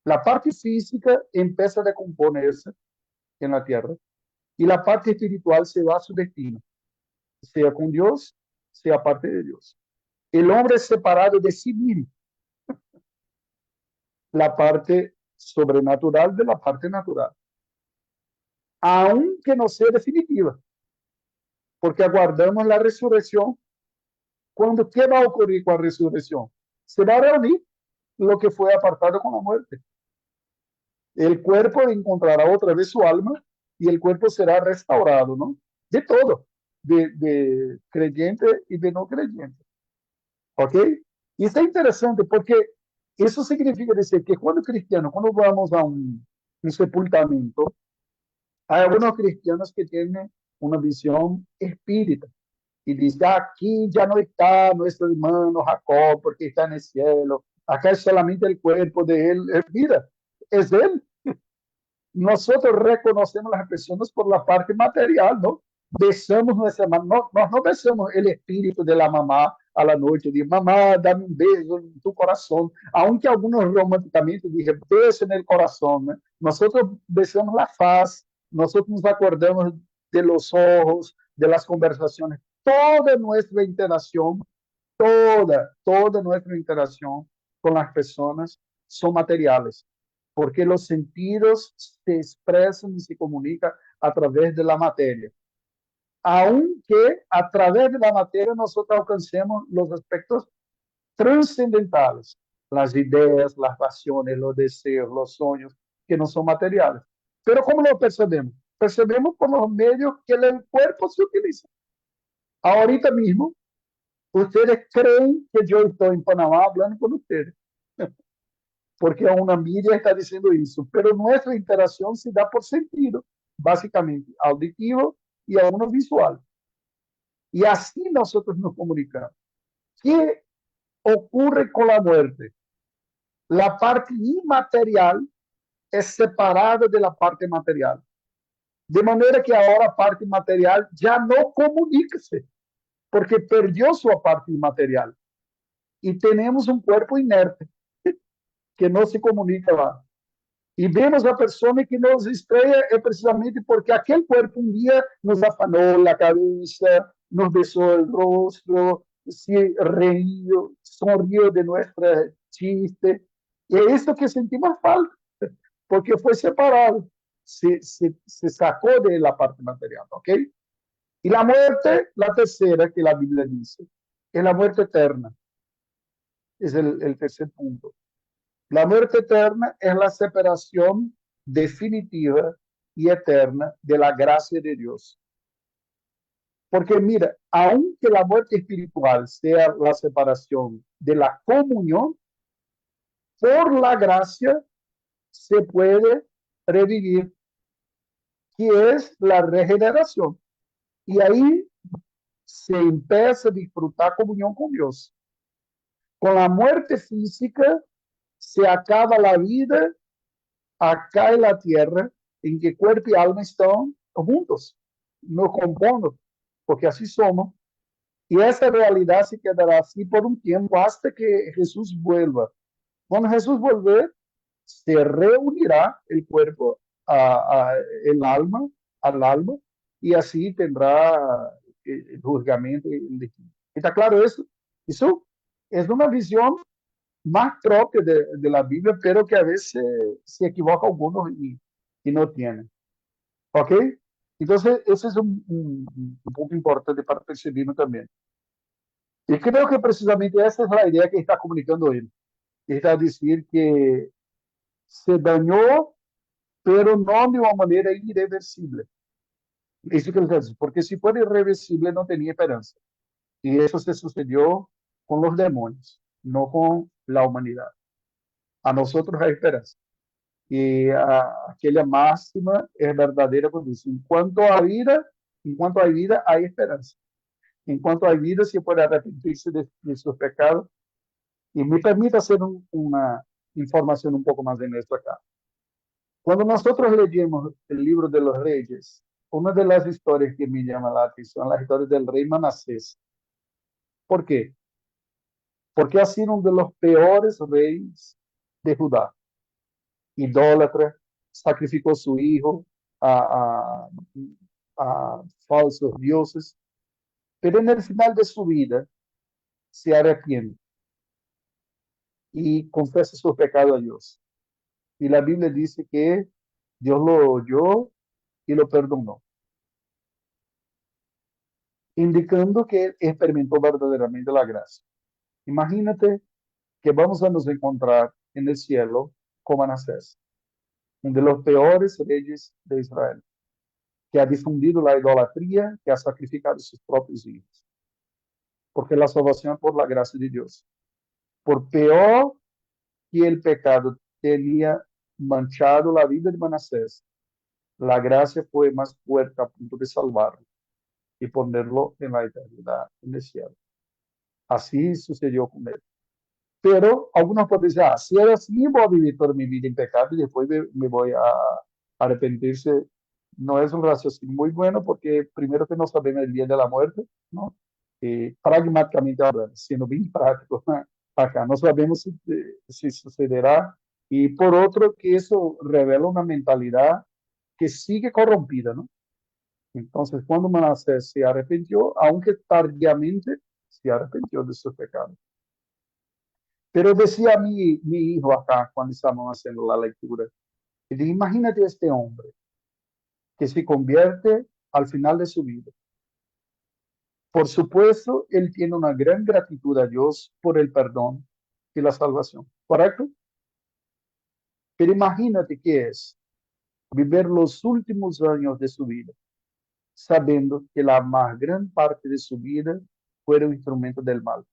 La parte física empieza a decomponerse en la tierra y la parte espiritual se va a su destino, sea con Dios, sea aparte de Dios. El hombre es separado de sí mismo, la parte sobrenatural de la parte natural, aunque no sea definitiva, porque aguardamos la resurrección. Cuando, ¿qué va a ocurrir con la resurrección? Se va a reunir lo que fue apartado con la muerte. El cuerpo encontrará otra vez su alma y el cuerpo será restaurado, ¿no? De todo, de creyente y de no creyente. ¿Ok? Y está interesante porque eso significa decir que cuando cristianos, cuando vamos a un sepultamento, hay algunos cristianos que tienen una visión espírita y dicen, aquí ya no está nuestro hermano Jacob porque está en el cielo, acá es solamente el cuerpo de él. Mira, es él. Nosotros reconocemos a las personas por la parte material, ¿no? Besamos nuestra mamá, no besamos el espíritu de la mamá a la noche, de mamá, dame un beso en tu corazón, aunque algunos románticamente dicen beso en el corazón, ¿no? Nosotros besamos la faz, nosotros nos acordamos de los ojos, de las conversaciones, toda nuestra interacción, toda nuestra interacción con las personas son materiales, porque los sentidos se expresan y se comunican a través de la materia. Aunque a través de la materia nosotros alcancemos los aspectos trascendentales, las ideas, las pasiones, los deseos, los sueños, que no son materiales. Pero ¿cómo lo percebemos? Percebemos por los medios que el cuerpo se utiliza. Ahorita mismo, ustedes creen que yo estoy en Panamá hablando con ustedes, porque una mídia está diciendo eso, pero nuestra interacción se da por sentido, básicamente auditivo y algunos visual. Y así nosotros nos comunicamos. ¿Qué ocurre con la muerte? La parte inmaterial es separada de la parte material. De manera que ahora la parte material ya no comunica-se, porque perdió su parte inmaterial. Y tenemos un cuerpo inerte que no se comunica lá. E vemos a pessoa que nos estreia é precisamente porque aquele corpo um dia nos afanou a cabeça, nos beijou o rosto, se riu, sonriu de nossa chiste. E é isso que sentimos falta, porque foi separado, se sacou da parte material, ok? E a morte, a terceira que a Bíblia diz, é a morte eterna. É o terceiro ponto. La muerte eterna es la separación definitiva y eterna de la gracia de Dios. Porque mira, aunque la muerte espiritual sea la separación de la comunión, por la gracia se puede revivir, que es la regeneración. Y ahí se empieza a disfrutar comunión con Dios. Con la muerte física se acaba la vida acá en la tierra, en que cuerpo y alma están juntos, nos componen, porque así somos. Y esa realidad se quedará así por un tiempo hasta que Jesús vuelva. Cuando Jesús vuelve, se reunirá el cuerpo el alma, al alma, y así tendrá el juzgamento. ¿Está claro eso? Eso es una visión más propia de la Biblia, pero que a veces se equivoca algunos y no tienen. ¿Ok? Entonces, ese es un punto importante para percibirlo también. Y creo que precisamente esa es la idea que está comunicando él. Está a decir que se dañó, pero no de una manera irreversible. Eso que él está diciendo, porque si fuera irreversible no tenía esperanza. Y eso se sucedió con los demonios, no con la humanidad. A nosotros hay esperanza. Y aquella máxima es verdadera cuando dice, en cuanto hay vida, hay esperanza. En cuanto hay vida, se puede arrepentirse de sus pecados. Y me permite hacer una información un poco más de nuestro acá. Cuando nosotros leemos el libro de los reyes, una de las historias que me llama la atención, las historias del rey Manasés. ¿Por qué? Porque ha sido uno de los peores reyes de Judá. Idólatra, sacrificó su hijo a falsos dioses, pero en el final de su vida se arrepiente y confesa su pecado a Dios. Y la Biblia dice que Dios lo oyó y lo perdonó, indicando que él experimentó verdaderamente la gracia. Imagínate que vamos a nos encontrar en el cielo con Manasés, uno de los peores reyes de Israel, que ha difundido la idolatría, que ha sacrificado sus propios hijos. porque la salvación es por la gracia de Dios. Por peor que el pecado tenía manchado la vida de Manasés, la gracia fue más fuerte a punto de salvarlo y ponerlo en la eternidad, en el cielo. Así sucedió con él. Pero algunos pueden decir, si era así, voy a vivir toda mi vida en pecado y después me voy a arrepentirse. No es un raciocinio muy bueno porque primero que no sabemos el día de la muerte, ¿no? Pragmáticamente hablando, siendo bien práctico, acá no sabemos si sucederá. Y por otro, que eso revela una mentalidad que sigue corrompida, ¿no? Entonces, cuando Manasés se arrepintió, aunque tardíamente, se arrepintió de sus pecados. Pero decía mi hijo acá, cuando estábamos haciendo la lectura, y dije, imagínate este hombre que se convierte al final de su vida. Por supuesto, él tiene una gran gratitud a Dios por el perdón y la salvación, ¿correcto? Pero imagínate qué es vivir los últimos años de su vida, sabiendo que la más gran parte de su vida fue un instrumento del mal,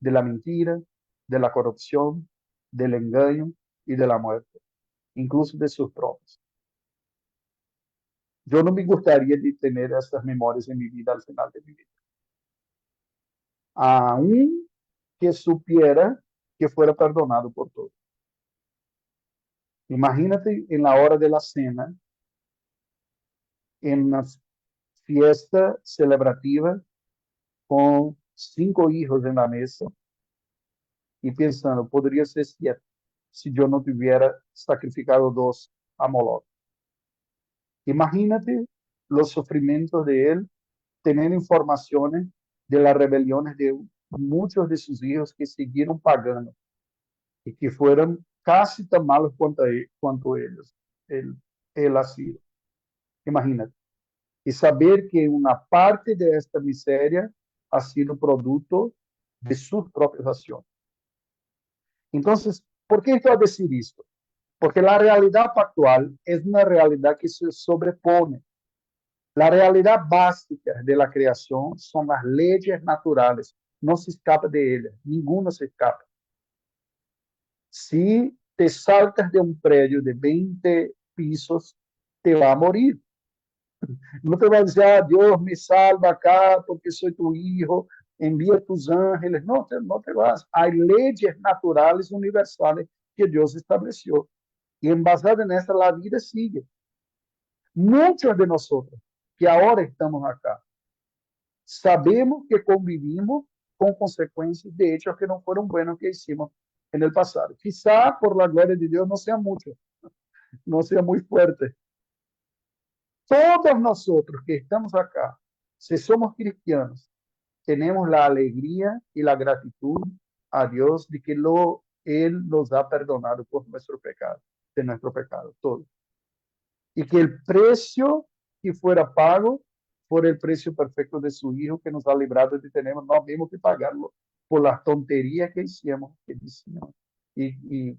de la mentira, de la corrupción, del engaño y de la muerte, incluso de sus propios. Yo no me gustaría de tener estas memorias en mi vida al final de mi vida. Aún que supiera que fuera perdonado por todo. Imagínate en la hora de la cena, en una fiesta celebrativa con 5 hijos en la mesa y pensando, podría ser 7 si yo no tuviera sacrificado 2 a Moloch. Imagínate los sufrimientos de él, tener informaciones de las rebeliones de muchos de sus hijos que siguieron pagando y que fueron casi tan malos cuanto ellos. Él ha sido. Imagínate. Y saber que una parte de esta miseria ha sido producto de sus propias acciones. Entonces, ¿por qué estoy a decir esto? Porque la realidad actual es una realidad que se sobrepone. La realidad básica de la creación son las leyes naturales. No se escapa de ellas. Ninguna se escapa. Si te saltas de un predio de 20 pisos, te va a morir. No te va a decir, Dios me salva acá porque soy tu hijo, envía tus ángeles. No te vas. Hay leyes naturales universales que Dios estableció. Y en basada en esta, la vida sigue. Muchos de nosotros que ahora estamos acá, sabemos que convivimos con consecuencias de hechos que no fueron buenos que hicimos en el pasado. Quizá por la gloria de Dios no sea mucho, no sea muy fuerte. Todos nosotros que estamos acá, si somos cristianos, tenemos la alegría y la gratitud a Dios de que Él nos ha perdonado por nuestro pecado, de nuestro pecado, todo. Y que el precio que fuera pago por el precio perfecto de su Hijo que nos ha librado de tener, no mismo que pagarlo por las tonterías que hicimos, que decimos y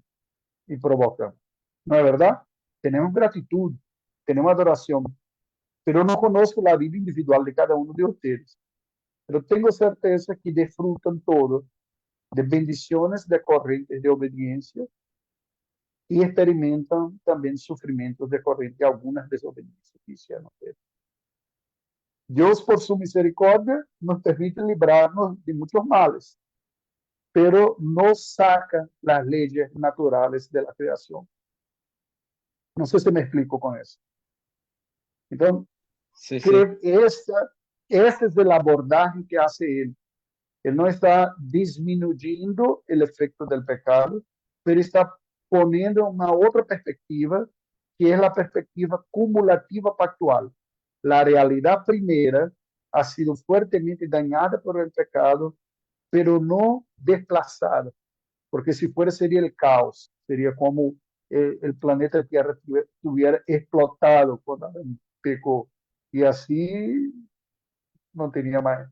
provocamos. ¿No es verdad? Tenemos gratitud, tenemos adoración, pero no conozco la vida individual de cada uno de ustedes. Pero tengo certeza que disfrutan todos de bendiciones decorrentes de obediencia y experimentan también sufrimientos decorrentes de algunas desobediencias que hicieron ustedes. Dios, por su misericordia, nos permite librarnos de muchos males, pero no saca las leyes naturales de la creación. No sé si me explico con eso. Entonces, Sí, sí. creo que este es el abordaje que hace él. Él no está disminuyendo el efecto del pecado, pero está poniendo una otra perspectiva, que es la perspectiva cumulativa pactual. La realidad primera ha sido fuertemente dañada por el pecado, pero no desplazada, porque si fuera sería el caos, sería como el planeta Tierra estuviera explotado cuando pecó, y así no tenía más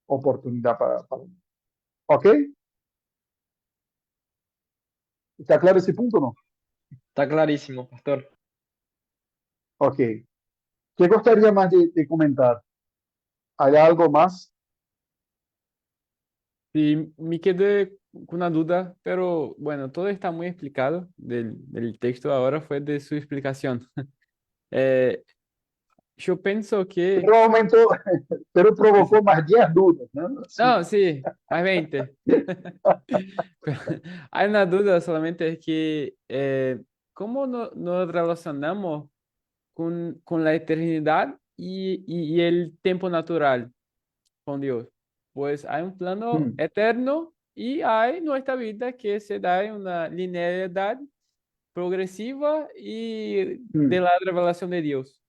oportunidad para ¿ok? ¿Está claro ese punto o no? Está clarísimo, pastor. Ok. ¿Qué gustaría más de comentar? ¿Hay algo más? Sí, me quedé con una duda, pero bueno, todo está muy explicado del texto, ahora fue de su explicación. Eh, yo pienso que, Pero aumentou, pero sí, provocou sí. mais 10 dúvidas, né? Assim, No, sí, más 20. Pero hay una duda solamente, es que ¿cómo nos relacionamos con la eternidad y el tiempo natural con Dios? Pues hay un plano hum, eterno y hay nuestra vida que se da en una linealidad progresiva y de hum, la revelación de Dios.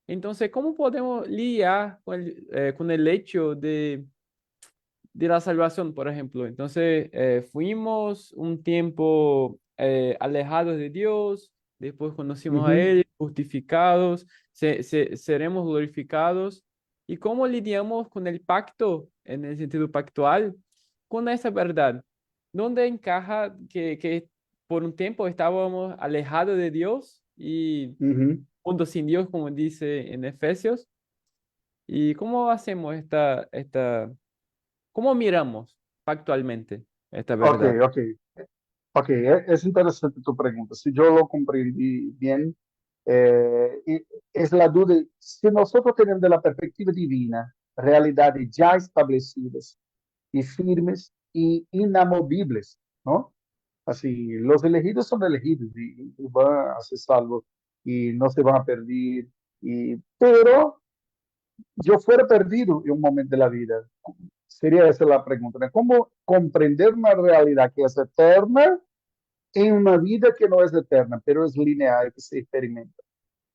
Entonces, ¿cómo podemos lidiar con el hecho de la salvación, por ejemplo? Entonces, fuimos un tiempo alejados de Dios, después conocimos a uhum. Él, justificados, seremos glorificados. ¿Y cómo lidiamos con el pacto, en el sentido pactual, con esa verdad? ¿Dónde encaja que por un tiempo estábamos alejados de Dios y Uhum. mundo sin Dios, como dice en Efesios? ¿Y cómo hacemos cómo miramos factualmente esta Ok, verdad? ok, ok. Es interesante tu pregunta. Si yo lo comprendí bien, es la duda. Si nosotros tenemos de la perspectiva divina realidades ya establecidas y firmes y inamovibles, ¿no? Así, los elegidos son elegidos y van a ser salvos y no se van a perder. Pero yo fuera perdido en un momento de la vida. Sería esa la pregunta, ¿no? ¿Cómo comprender una realidad que es eterna en una vida que no es eterna, pero es lineal, que se experimenta?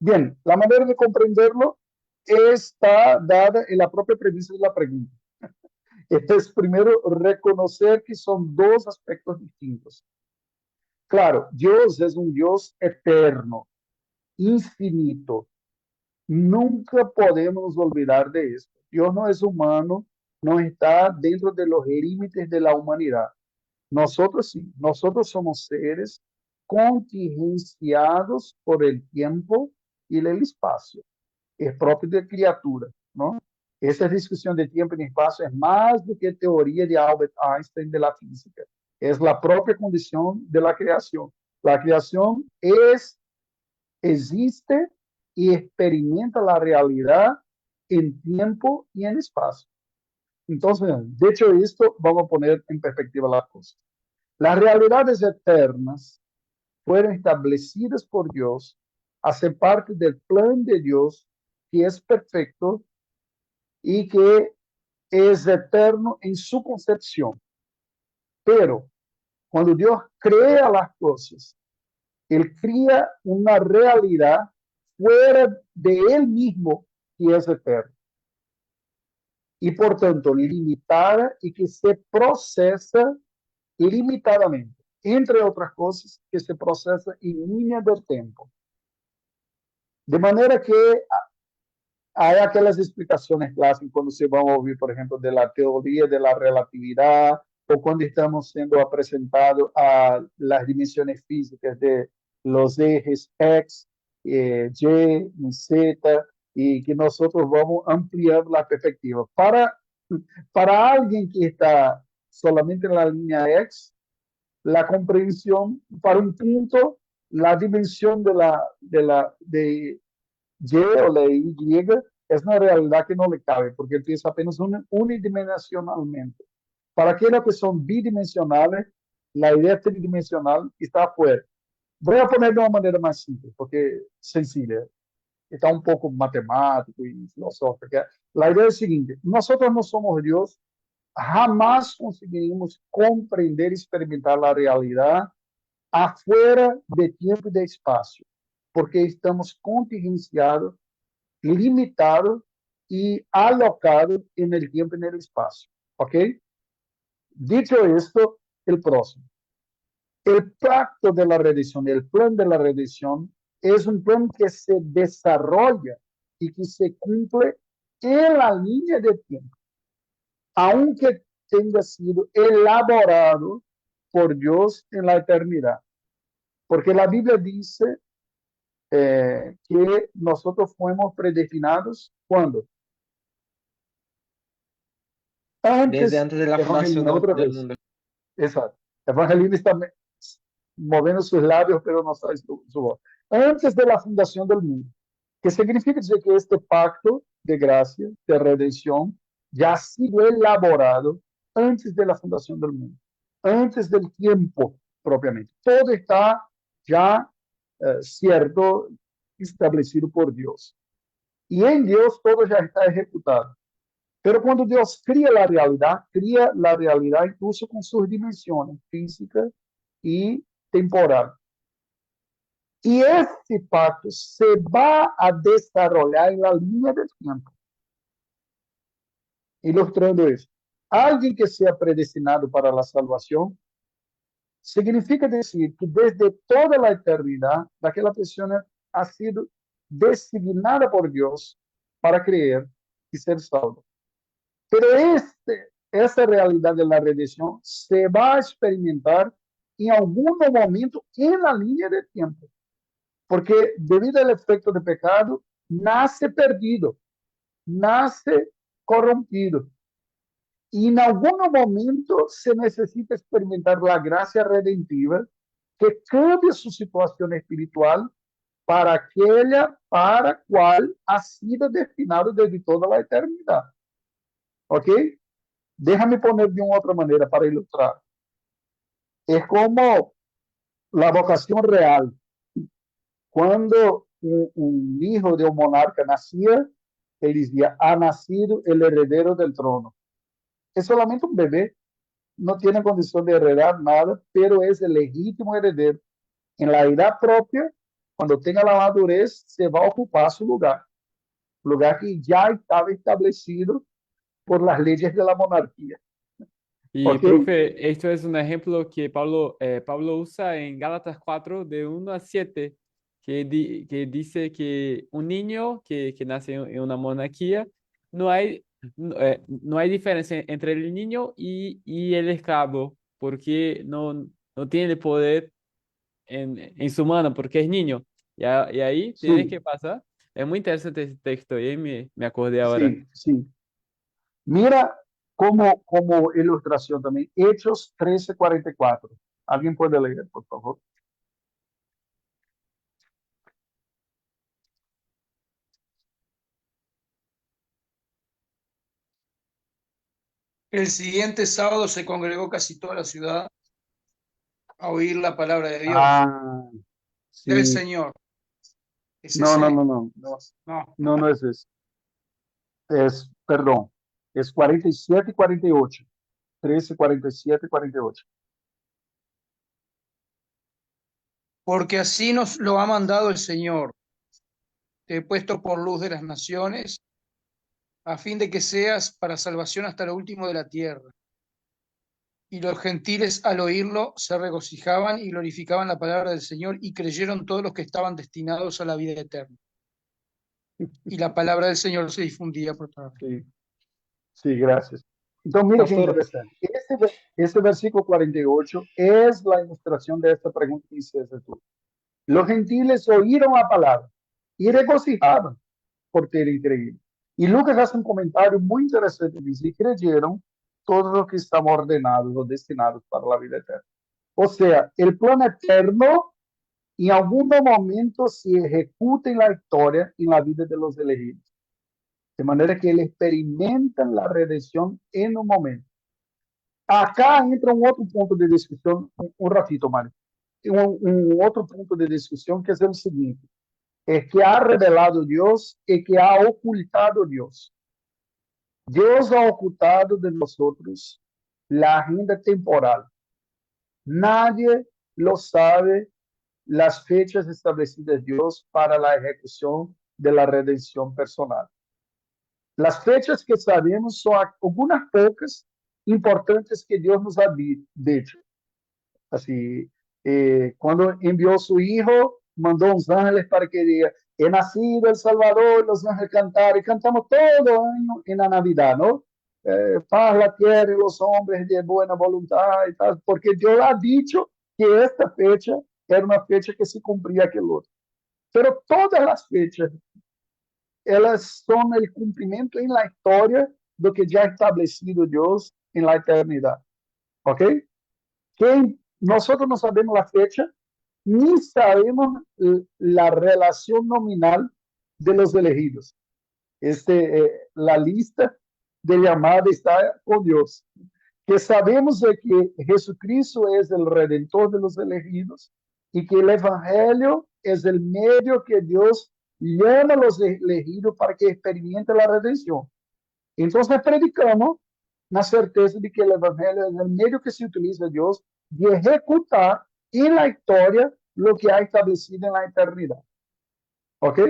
Bien, la manera de comprenderlo está dada en la propia premisa de la pregunta. Es primero reconocer que son dos aspectos distintos. Claro, Dios es un Dios eterno, infinito. Nunca podemos olvidar de esto. Dios no es humano, no está dentro de los límites de la humanidad. Nosotros sí, nosotros somos seres contingenciados por el tiempo y el espacio. Es propio de criatura, ¿no? Esa discusión de tiempo y espacio es más do que teoría de Albert Einstein de la física. Es la propia condición de la creación. La creación existe y experimenta la realidad en tiempo y en espacio. Entonces, dicho esto, vamos a poner en perspectiva las cosas. Las realidades eternas fueron establecidas por Dios, hacen parte del plan de Dios que es perfecto y que es eterno en su concepción. Pero cuando Dios crea las cosas, Él crea una realidad fuera de Él mismo que es eterno. Y por tanto limitada y que se procesa limitadamente. Entre otras cosas, que se procesa en línea del tiempo. De manera que hay aquellas explicaciones clásicas cuando se van a oír, por ejemplo, de la teoría de la relatividad o cuando estamos siendo presentados a las dimensiones físicas de los ejes X, Y y Z, y que nosotros vamos a ampliar la perspectiva. Para alguien que está solamente en la línea X, la comprensión para un punto, la dimensión de Y o la Y es una realidad que no le cabe, porque él piensa apenas unidimensionalmente. Para aquellos que son bidimensionales, la idea tridimensional está afuera. Voy a poner de una manera más simple, porque sencilla, está un poco matemático y filosófico. La idea es la siguiente: nosotros no somos Dios, jamás conseguiremos comprender y experimentar la realidad afuera de tiempo y de espacio, porque estamos contingenciados, limitados y alocados en el tiempo y en el espacio. ¿Ok? Dicho esto, el próximo. El pacto de la redención, el plan de la redención, es un plan que se desarrolla y que se cumple en la línea de tiempo, aunque tenga sido elaborado por Dios en la eternidad. Porque la Biblia dice que nosotros fuimos predestinados, ¿cuándo? Desde Antes, antes de la fundación Evangelina, otra del vez. mundo. Exato. Evangelina está movendo sus labios, pero não sai su voz. Antes de la fundación del mundo. Que significa dizer que este pacto de gracia, de redención, ya ha sido elaborado antes de la fundación del mundo, antes del tiempo propiamente. Todo está ya cierto, establecido por Dios. Y en Dios todo ya está ejecutado. Pero cuando Dios cría la realidad incluso con sus dimensiones física y temporal. Y este pacto se va a desarrollar en la línea del tiempo. Ilustrando eso. Alguien que sea predestinado para la salvación significa decir que desde toda la eternidad, aquella persona ha sido designada por Dios para creer y ser salvo. Pero esa realidad de la redención se va a experimentar en algún momento en la línea del tiempo. Porque debido al efecto de pecado, nace perdido, nace corrompido. Y en algún momento se necesita experimentar la gracia redentiva que cambia su situación espiritual para aquella para cual ha sido destinado desde toda la eternidad. ¿Ok? Déjame poner de una otra manera para ilustrar. Es como la vocación real. Cuando un hijo de un monarca nacía, él decía, ha nacido el heredero del trono. Es solamente un bebé, no tiene condición de heredar nada, pero es el legítimo heredero. En la edad propia, cuando tenga la madurez, se va a ocupar su lugar que ya estaba establecido por las leyes de la monarquía. Y, ¿Ok? profe, esto es un ejemplo que Pablo usa en Gálatas 4, de 1 a 7, que dice que un niño que nace en una monarquía, no hay diferencia entre el niño y el esclavo, porque no tiene el poder en su mano, porque es niño. Y ahí tienes Sí, que pasar. Es muy interesante este texto, y ahí me acordé ahora. sí, sí. Mira como ilustración también, Hechos 13:44. ¿Alguien puede leer, por favor? El siguiente sábado se congregó casi toda la ciudad a oír la palabra de Dios, Ah, del sí. Señor. ¿Es No, no, ese? no, no, no, No. no, no es eso. Es, perdón, es 47 y 48. 13, 47 y 48. Porque así nos lo ha mandado el Señor. Te he puesto por luz de las naciones, a fin de que seas para salvación hasta lo último de la tierra. Y los gentiles al oírlo se regocijaban y glorificaban la palabra del Señor y creyeron todos los que estaban destinados a la vida eterna. Y la palabra del Señor se difundía por toda la Sí, sí, gracias. Entonces, mira qué Pastor, interesante. Este versículo 48 es la ilustración de esta pregunta que hiciste tú. Los gentiles oyeron la palabra y regocijaban por ter creído. Y Lucas hace un comentario muy interesante. Dice, y creyeron todos los que estaban ordenados o destinados para la vida eterna. O sea, el plan eterno en algún momento se ejecuta en la historia, en la vida de los elegidos. De manera que eles experimentan la redención en un momento. Acá entra un otro punto de discusión, un ratito, Mario. Un otro punto de discusión que es el siguiente. Es que ha revelado Dios y que ha ocultado Dios. Dios ha ocultado de nosotros la agenda temporal. Nadie lo sabe las fechas establecidas de Dios para la ejecución de la redención personal. Las fechas que sabemos son algunas pocas importantes que Dios nos ha dicho. Así, cuando envió a su hijo, mandó unos ángeles para que diga, he nacido el Salvador, los ángeles cantaron, y cantamos todo año en la Navidad, ¿no? Paz la tierra y los hombres de buena voluntad y tal, porque Dios ha dicho que esta fecha era una fecha que se cumplía aquel otro. Pero todas las fechas, elas son el cumprimento en la historia do que ya establecido Dios en la eternidad. ¿Ok? Que nosotros no sabemos la fecha, ni sabemos la relación nominal de los elegidos. La lista de llamada está con Dios. Que sabemos de que Jesucristo es el redentor de los elegidos y que el evangelio es el medio que Dios llama a los elegidos para que experimenten la redención. Entonces predicamos la certeza de que el evangelio es el medio que se utiliza Dios de ejecutar en la historia lo que ha establecido en la eternidad. ¿Ok?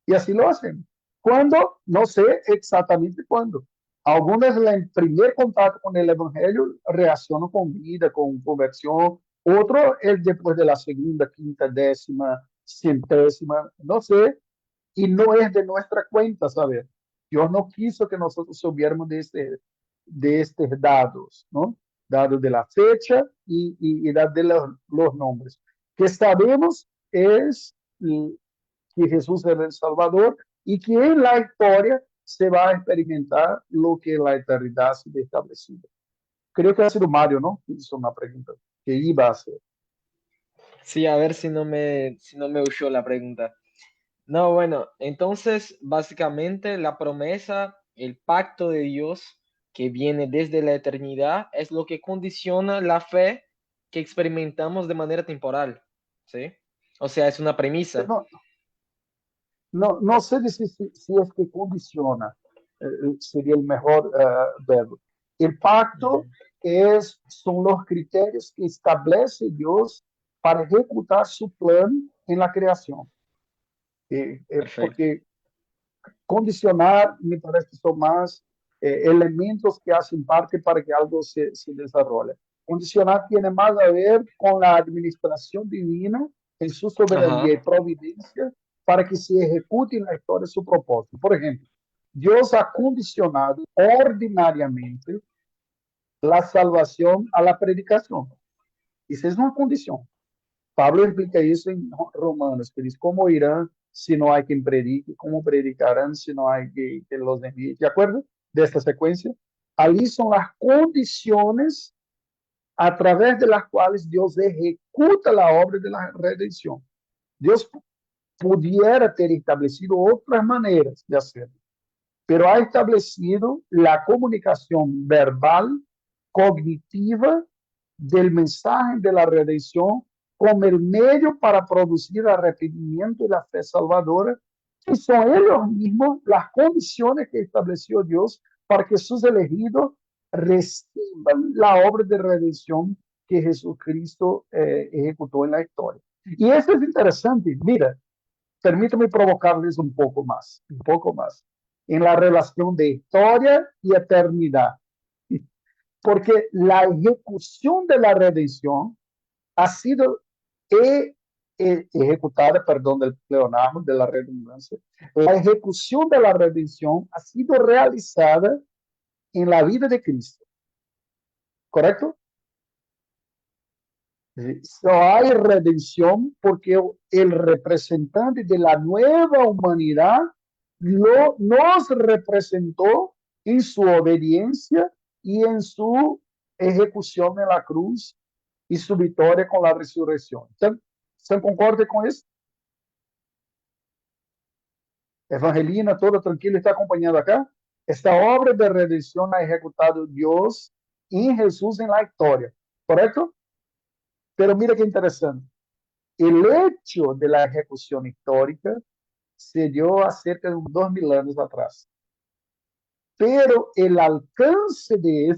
Y así lo hacemos. ¿Cuándo? No sé exactamente cuándo. Algunos en el primer contacto con el evangelio reaccionan con vida, con conversión. Otro es después de la segunda, quinta, décima, centésima, no sé. Y no es de nuestra cuenta saber. Dios no quiso que nosotros subiéramos de estos dados, ¿no? Dados de la fecha y dados de los nombres. Que sabemos es que Jesús es el Salvador y que en la historia se va a experimentar lo que en la eternidad se ha establecido. Creo que ha sido Mario, ¿no? Hizo una pregunta que iba a hacer. Sí, a ver si no me huyó la pregunta. No, bueno, entonces básicamente la promesa, el pacto de Dios que viene desde la eternidad es lo que condiciona la fe que experimentamos de manera temporal, ¿sí? O sea, es una premisa. No sé si es que condiciona, sería el mejor verbo. El pacto son los criterios que establece Dios para ejecutar su plan en la creación. Perfecto. Porque condicionar me parece que son más elementos que hacen parte para que algo se desarrolle. Condicionar tiene más a ver con la administración divina en su soberanía y providencia para que se ejecute en la historia su propósito. Por ejemplo, Dios ha condicionado ordinariamente la salvación a la predicación. Esa es una condición. Pablo explica eso en Romanos, que dice, ¿cómo irán si no hay quien predique? ¿Cómo predicarán si no hay que los envíe? ¿De acuerdo? De esta secuencia. Allí son las condiciones a través de las cuales Dios ejecuta la obra de la redención. Dios pudiera ter establecido otras maneras de hacerlo, pero ha establecido la comunicación verbal, cognitiva del mensaje de la redención como el medio para producir arrepentimiento y la fe salvadora, que son ellos mismos las condiciones que estableció Dios para que sus elegidos reciban la obra de redención que Jesucristo ejecutó en la historia. Y eso es interesante. Mira, permítame provocarles un poco más, en la relación de historia y eternidad. Porque la ejecución de la redención ha sido ejecutada, perdón, del pleonasmo, de la redundancia. La ejecución de la redención ha sido realizada en la vida de Cristo. ¿Correcto? So hay redención porque el representante de la nueva humanidad nos representó en su obediencia y en su ejecución en la cruz y su victoria con la resurrección. ¿Se concorda con eso? Evangelina, todo tranquilo, está acompañando acá. Esta obra de redención ha ejecutado Dios en Jesús en la historia. ¿Correcto? Pero mira qué interesante. El hecho de la ejecución histórica se dio hace cerca de 2000 años atrás. Pero el alcance de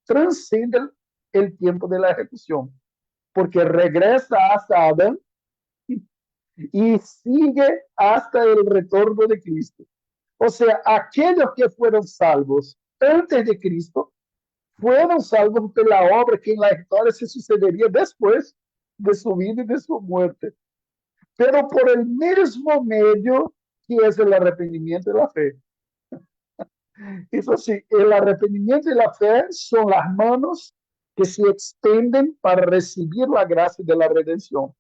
transcende el tiempo de la ejecución, porque regresa hasta Adán y sigue hasta el retorno de Cristo. O sea, aquellos que fueron salvos antes de Cristo fueron salvos de la obra que en la historia se sucedería después de su vida y de su muerte, pero por el mismo medio que es el arrepentimiento y la fe. Eso sí, el arrepentimiento y la fe son las manos que se extienden para recibir la gracia de la redención.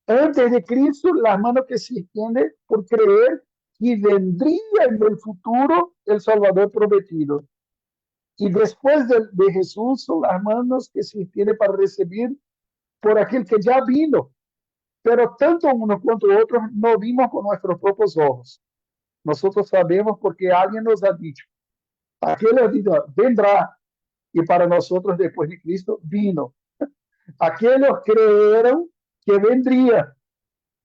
Antes de Cristo, las manos que se extienden por creer que vendría en el futuro el Salvador prometido. Y después de Jesús son las manos que se tiene para recibir por aquel que ya vino. Pero tanto uno cuanto otros no vimos con nuestros propios ojos. Nosotros sabemos porque alguien nos ha dicho. Aquel ha dicho, vendrá. Y para nosotros después de Cristo vino. Aquellos creyeron que vendría.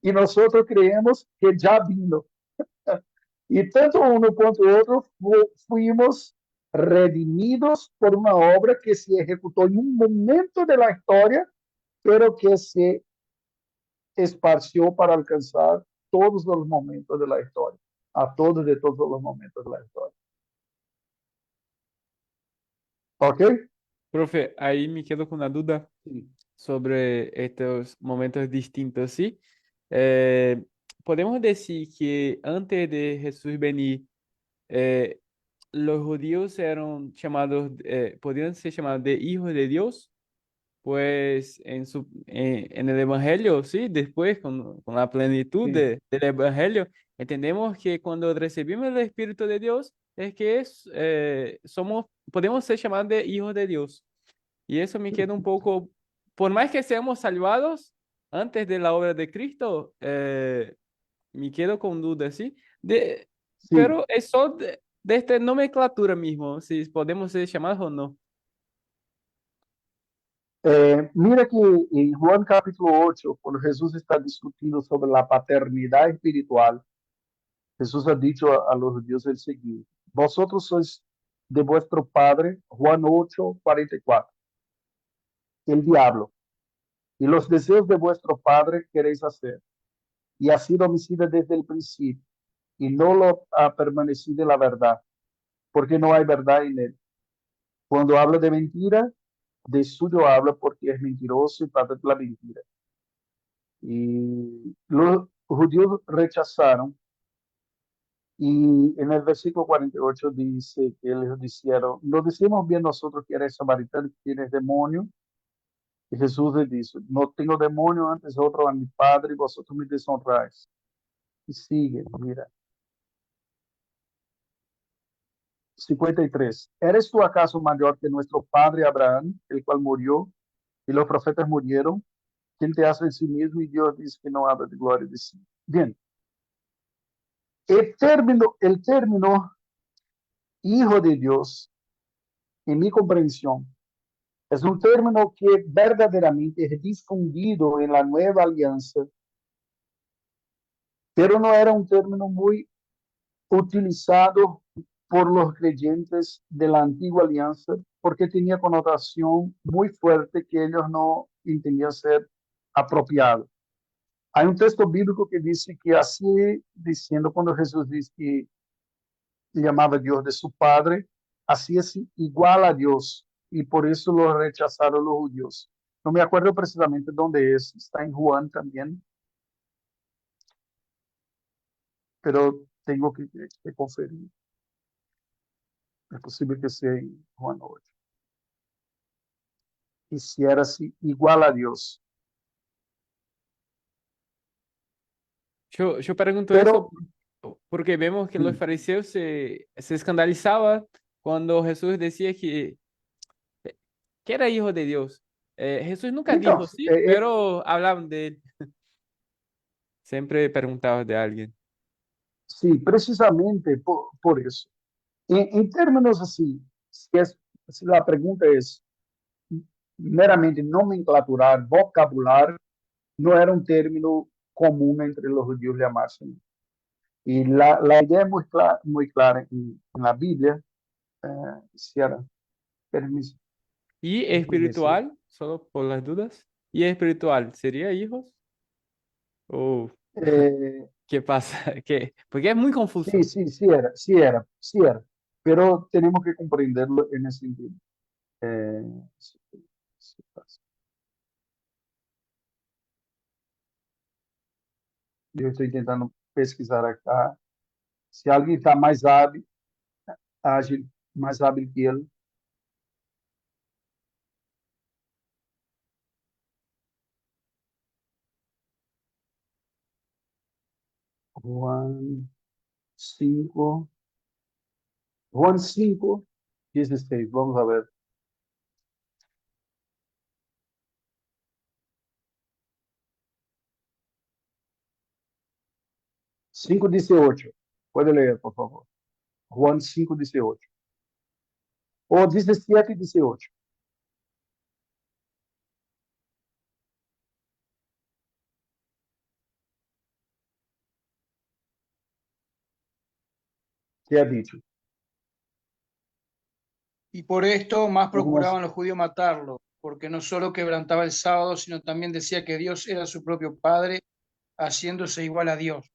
Y nosotros creemos que ya vino. Y tanto uno cuanto otro fuimos redimidos por una obra que se ejecutó en un momento de la historia, pero que se esparció para alcanzar todos los momentos de la historia, a todos de todos los momentos de la historia. ¿Ok? Profe, ahí me quedo con una duda Sí. sobre estos momentos distintos, ¿sí? Eh, Podemos decir que antes de Jesús venir, eh, los judíos eran llamados, podían ser llamados de hijos de Dios, pues en el Evangelio, sí, después con la plenitud Sí. del Evangelio, entendemos que cuando recibimos el Espíritu de Dios, es que podemos ser llamados de hijos de Dios. Y eso me queda un poco, por más que seamos salvados antes de la obra de Cristo, me quedo con dudas, ¿sí? Sí. Pero es solo de esta nomenclatura mismo, si podemos ser llamados o no. Mira que en Juan capítulo 8, cuando Jesús está discutiendo sobre la paternidad espiritual, Jesús ha dicho a los judíos el siguiente: vosotros sois de vuestro padre, Juan 8:44, el diablo, y los deseos de vuestro padre queréis hacer, y ha sido homicida desde el principio, y no lo ha permanecido en la verdad, porque no hay verdad en él. Cuando habla de mentira, de suyo habla porque es mentiroso y padre de la mentira. Y los judíos rechazaron. Y en el versículo 48 dice que ellos dijeron, no decimos bien nosotros que eres samaritano y que tienes demonio. Y Jesús les dice, no tengo demonio, antes otro a mi Padre y vosotros me deshonráis. Y sigue, mira. 53. ¿Eres tú acaso mayor que nuestro padre Abraham, el cual murió y los profetas murieron? ¿Quién te hace en sí mismo? Y Dios dice que no habla de gloria de sí. Bien, el término hijo de Dios, en mi comprensión, es un término que verdaderamente es difundido en la nueva alianza, pero no era un término muy utilizado por los creyentes de la antigua alianza, porque tenía connotación muy fuerte que ellos no entendían ser apropiado. Hay un texto bíblico que dice que así, diciendo cuando Jesús dice que llamaba a Dios de su Padre, así es igual a Dios, y por eso lo rechazaron los judíos. No me acuerdo precisamente dónde es, está en Juan también, pero tengo que conferir. Es posible que sea en Juan 8. Y si era así, igual a Dios. Yo pregunto eso Pero porque vemos que los mm, fariseos se escandalizaban cuando Jesús decía que era hijo de Dios. Jesús nunca dijo entonces, sí, pero hablaban de él. Siempre preguntaban de alguien. sí, precisamente por eso. En términos así, si la pregunta es meramente nomenclatural, vocabular, no era un término común entre los judíos llamarse. Y la idea es muy clara en la Biblia. Si era, permiso, Y déjame decir. espiritual, solo por las dudas. Y espiritual, ¿sería hijos? ¿O Eh, qué pasa? ¿Qué? Porque es muy sí, confuso. sí, sí era. Pero tenemos que comprenderlo en ese sentido. Eh, sí, sí, pasa. Yo estoy intentando pesquisar acá. Si alguien está ágil, más hábil que él. Juan. 5, Juan 5, 16. Vamos a ver. Cinco 18. Puede leer, por favor. Juan 5, 18. O 17 y 18. ¿Qué ha dicho? Y por esto más Algunos- procuraban los judíos matarlo, porque no solo quebrantaba el sábado, sino también decía que Dios era su propio Padre, haciéndose igual a Dios.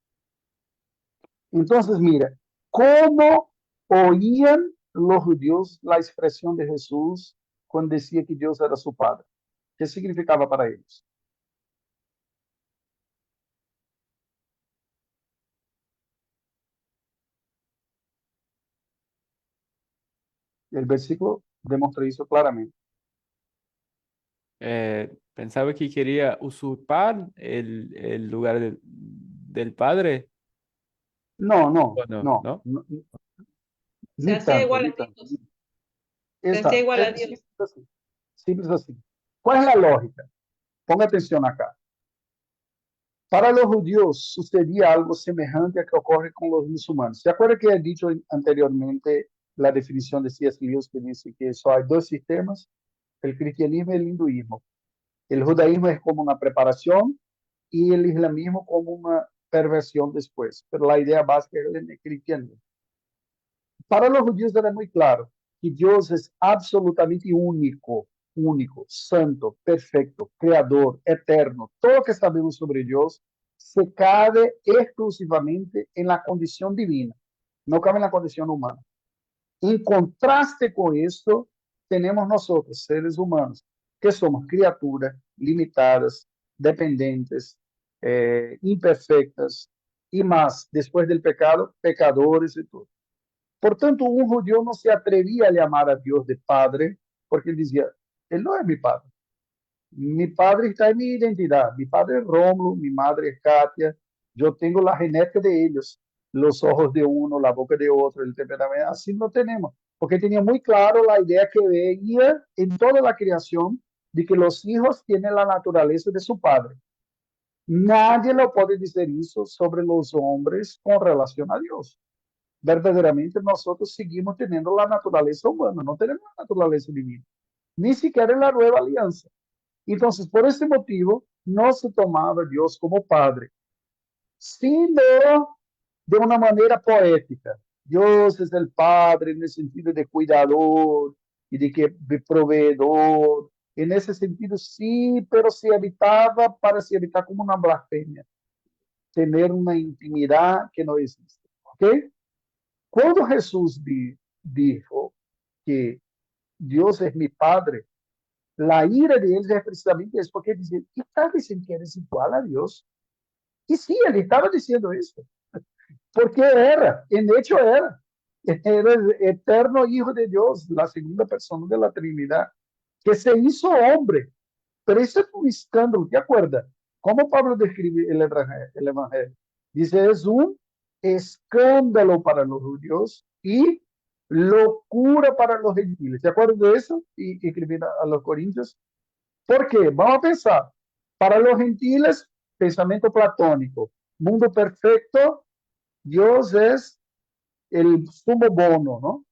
Entonces, mira, ¿cómo oían los judíos la expresión de Jesús cuando decía que Dios era su Padre? ¿Qué significaba para ellos? El versículo demuestra eso claramente. Pensaba que quería usurpar el lugar del padre. No, no, ¿O no? no, ¿No? no, Se ni hacía tanto, igual ni a tanto. Dios. Se Está, hacía igual a es Dios. simples así. Simples así. ¿Cuál es la lógica? Ponga atención acá. Para los judíos sucedía algo semejante a que ocurre con los musulmanes. ¿Se acuerda que he dicho anteriormente la definición de C.S. Lewis que dice que solo hay dos sistemas, el cristianismo y el hinduismo? El judaísmo es como una preparación y el islamismo como una perversión después, pero la idea básica es el cristianismo. Para los judíos era muy claro que Dios es absolutamente único, único, santo, perfecto, creador, eterno. Todo lo que sabemos sobre Dios se cabe exclusivamente en la condición divina, no cabe en la condición humana. En contraste con esto, tenemos nosotros, seres humanos, que somos criaturas limitadas, dependientes, imperfectas y más, después del pecado, pecadores y todo. Portanto, um judeu não se atrevia a chamar a Deus de Padre, porque ele dizia, ele não é meu Padre. Mi padre está en mi identidad. Mi padre es Rómulo, mi madre es Katia. Yo tengo la genética de ellos, los ojos de uno, la boca de otro, el temperamento. Así no tenemos, porque tenía muy claro la idea que veía en toda la creación de que los hijos tienen la naturaleza de su padre. Nadie lo puede decir eso sobre los hombres con relación a Dios. Verdaderamente nosotros seguimos teniendo la naturaleza humana, no tenemos la naturaleza divina, ni siquiera en la nueva alianza. Entonces, por ese motivo, no se tomaba a Dios como Padre, sino de una manera poética. Dios es el Padre en el sentido de cuidador y de proveedor. En ese sentido, sí, pero se habitaba para se habitar como una blasfemia, tener una intimidad que no existe. ¿Ok? Cuando Jesús dijo que Dios es mi Padre, la ira de ellos es precisamente eso, porque dicen, ¿qué tal dicen que eres igual a Dios? Y sí, él estaba diciendo eso, porque era, en hecho era el eterno Hijo de Dios, la segunda persona de la Trinidad, que se hizo hombre. Pero eso es un escándalo, ¿te acuerdas? ¿Cómo Pablo describe el Evangelio? Dice, es un escándalo para los judíos y locura para los gentiles. ¿Te acuerdas de eso? Y escribir a los corintios. ¿Por qué? Vamos a pensar. Para los gentiles, pensamiento platónico. Mundo perfecto, Dios es el sumo bono, ¿no?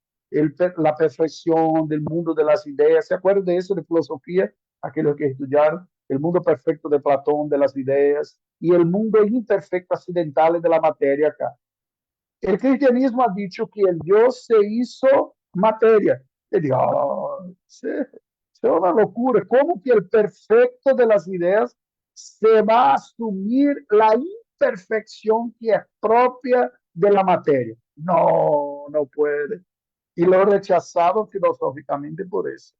La perfección del mundo de las ideas. ¿Se acuerdan de eso, de filosofía? Aquellos que estudiaron el mundo perfecto de Platón, de las ideas, y el mundo imperfecto accidental de la materia acá. El cristianismo ha dicho que el Dios se hizo materia. Él dijo, oh, es una locura. ¿Cómo que el perfecto de las ideas se va a asumir la imperfección que es propia de la materia? No, no puede. Y lo rechazaron filosóficamente por eso.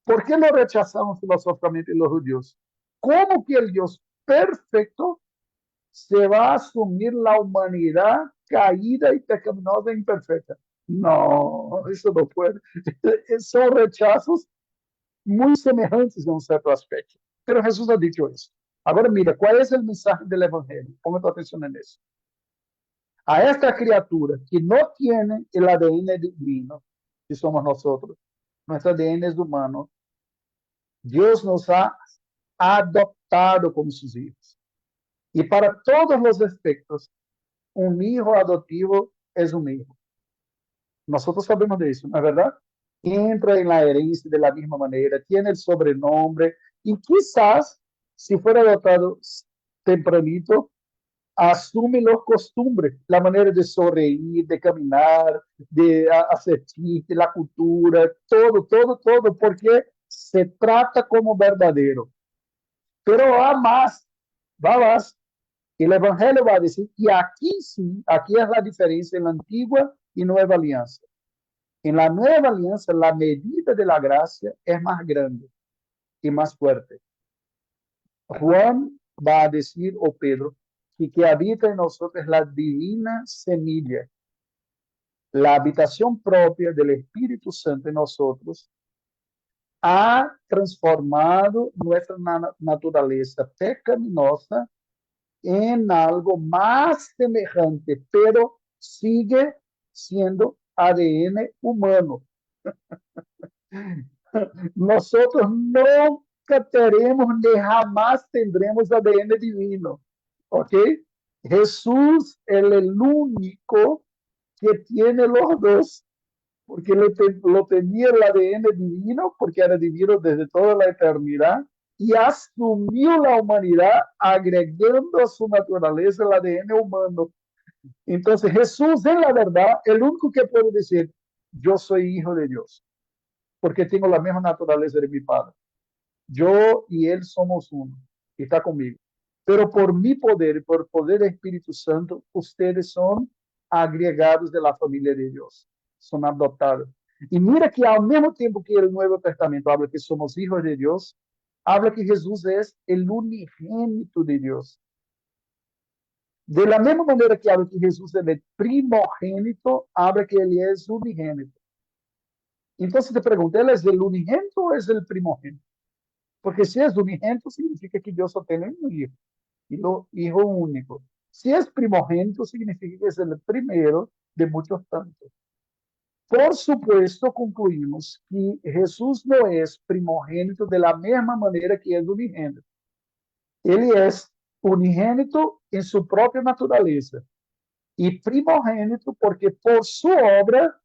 ¿Por qué lo rechazaron filosóficamente los judíos? ¿Cómo que el Dios perfecto se va a asumir la humanidad caída y pecaminosa e imperfecta? No, eso no puede. Son rechazos muy semejantes en un cierto aspecto. Pero Jesús ha dicho eso. Ahora mira, ¿cuál es el mensaje del Evangelio? Ponga tu atención en eso. a esta criatura que no tiene el ADN divino, que somos nosotros, nuestro ADN es humano, Dios nos ha adoptado como sus hijos. Y para todos los aspectos, un hijo adoptivo es un hijo. Nosotros sabemos de eso, ¿no es verdad? Entra en la herencia de la misma manera, tiene el sobrenombre y quizás, si fuera adoptado tempranito, asume las costumbres, la manera de sonreír, de caminar, de hacer chistes, la cultura, todo, porque se trata como verdadero. Pero va más. El Evangelio va a decir, y aquí sí, aquí es la diferencia en la antigua y nueva alianza. En la nueva alianza, la medida de la gracia es más grande y más fuerte. Juan va a decir, o Pedro, que habita en nosotros la divina semilla, la habitación propia del Espíritu Santo en nosotros, ha transformado nuestra naturaleza pecaminosa en algo más semejante, pero sigue siendo ADN humano. Nosotros nunca teremos ni jamás tendremos ADN divino, ¿ok? Jesús es el único que tiene los dos, porque lo tenía el ADN divino, porque era divino desde toda la eternidad, y asumió la humanidad agregando a su naturaleza el ADN humano. Entonces Jesús es la verdad el único que puede decir, yo soy hijo de Dios, porque tengo la misma naturaleza de mi Padre. Yo y Él somos uno, y está conmigo. Pero por mi poder, por el poder del Espíritu Santo, ustedes son agregados de la familia de Dios, son adoptados. Y mira que al mismo tiempo que el Nuevo Testamento habla que somos hijos de Dios, habla que Jesús es el unigénito de Dios. De la misma manera que habla que Jesús es el primogénito, habla que Él es unigénito. Entonces te pregunto, ¿Él es el unigénito o es el primogénito? Porque si es unigénito, significa que Dios solo tiene un hijo, y lo hijo único. Si es primogénito, significa que es el primero de muchos tantos. Por supuesto, concluimos que Jesús no es primogénito de la misma manera que es unigénito. Él es unigénito en su propia naturaleza y primogénito porque por su obra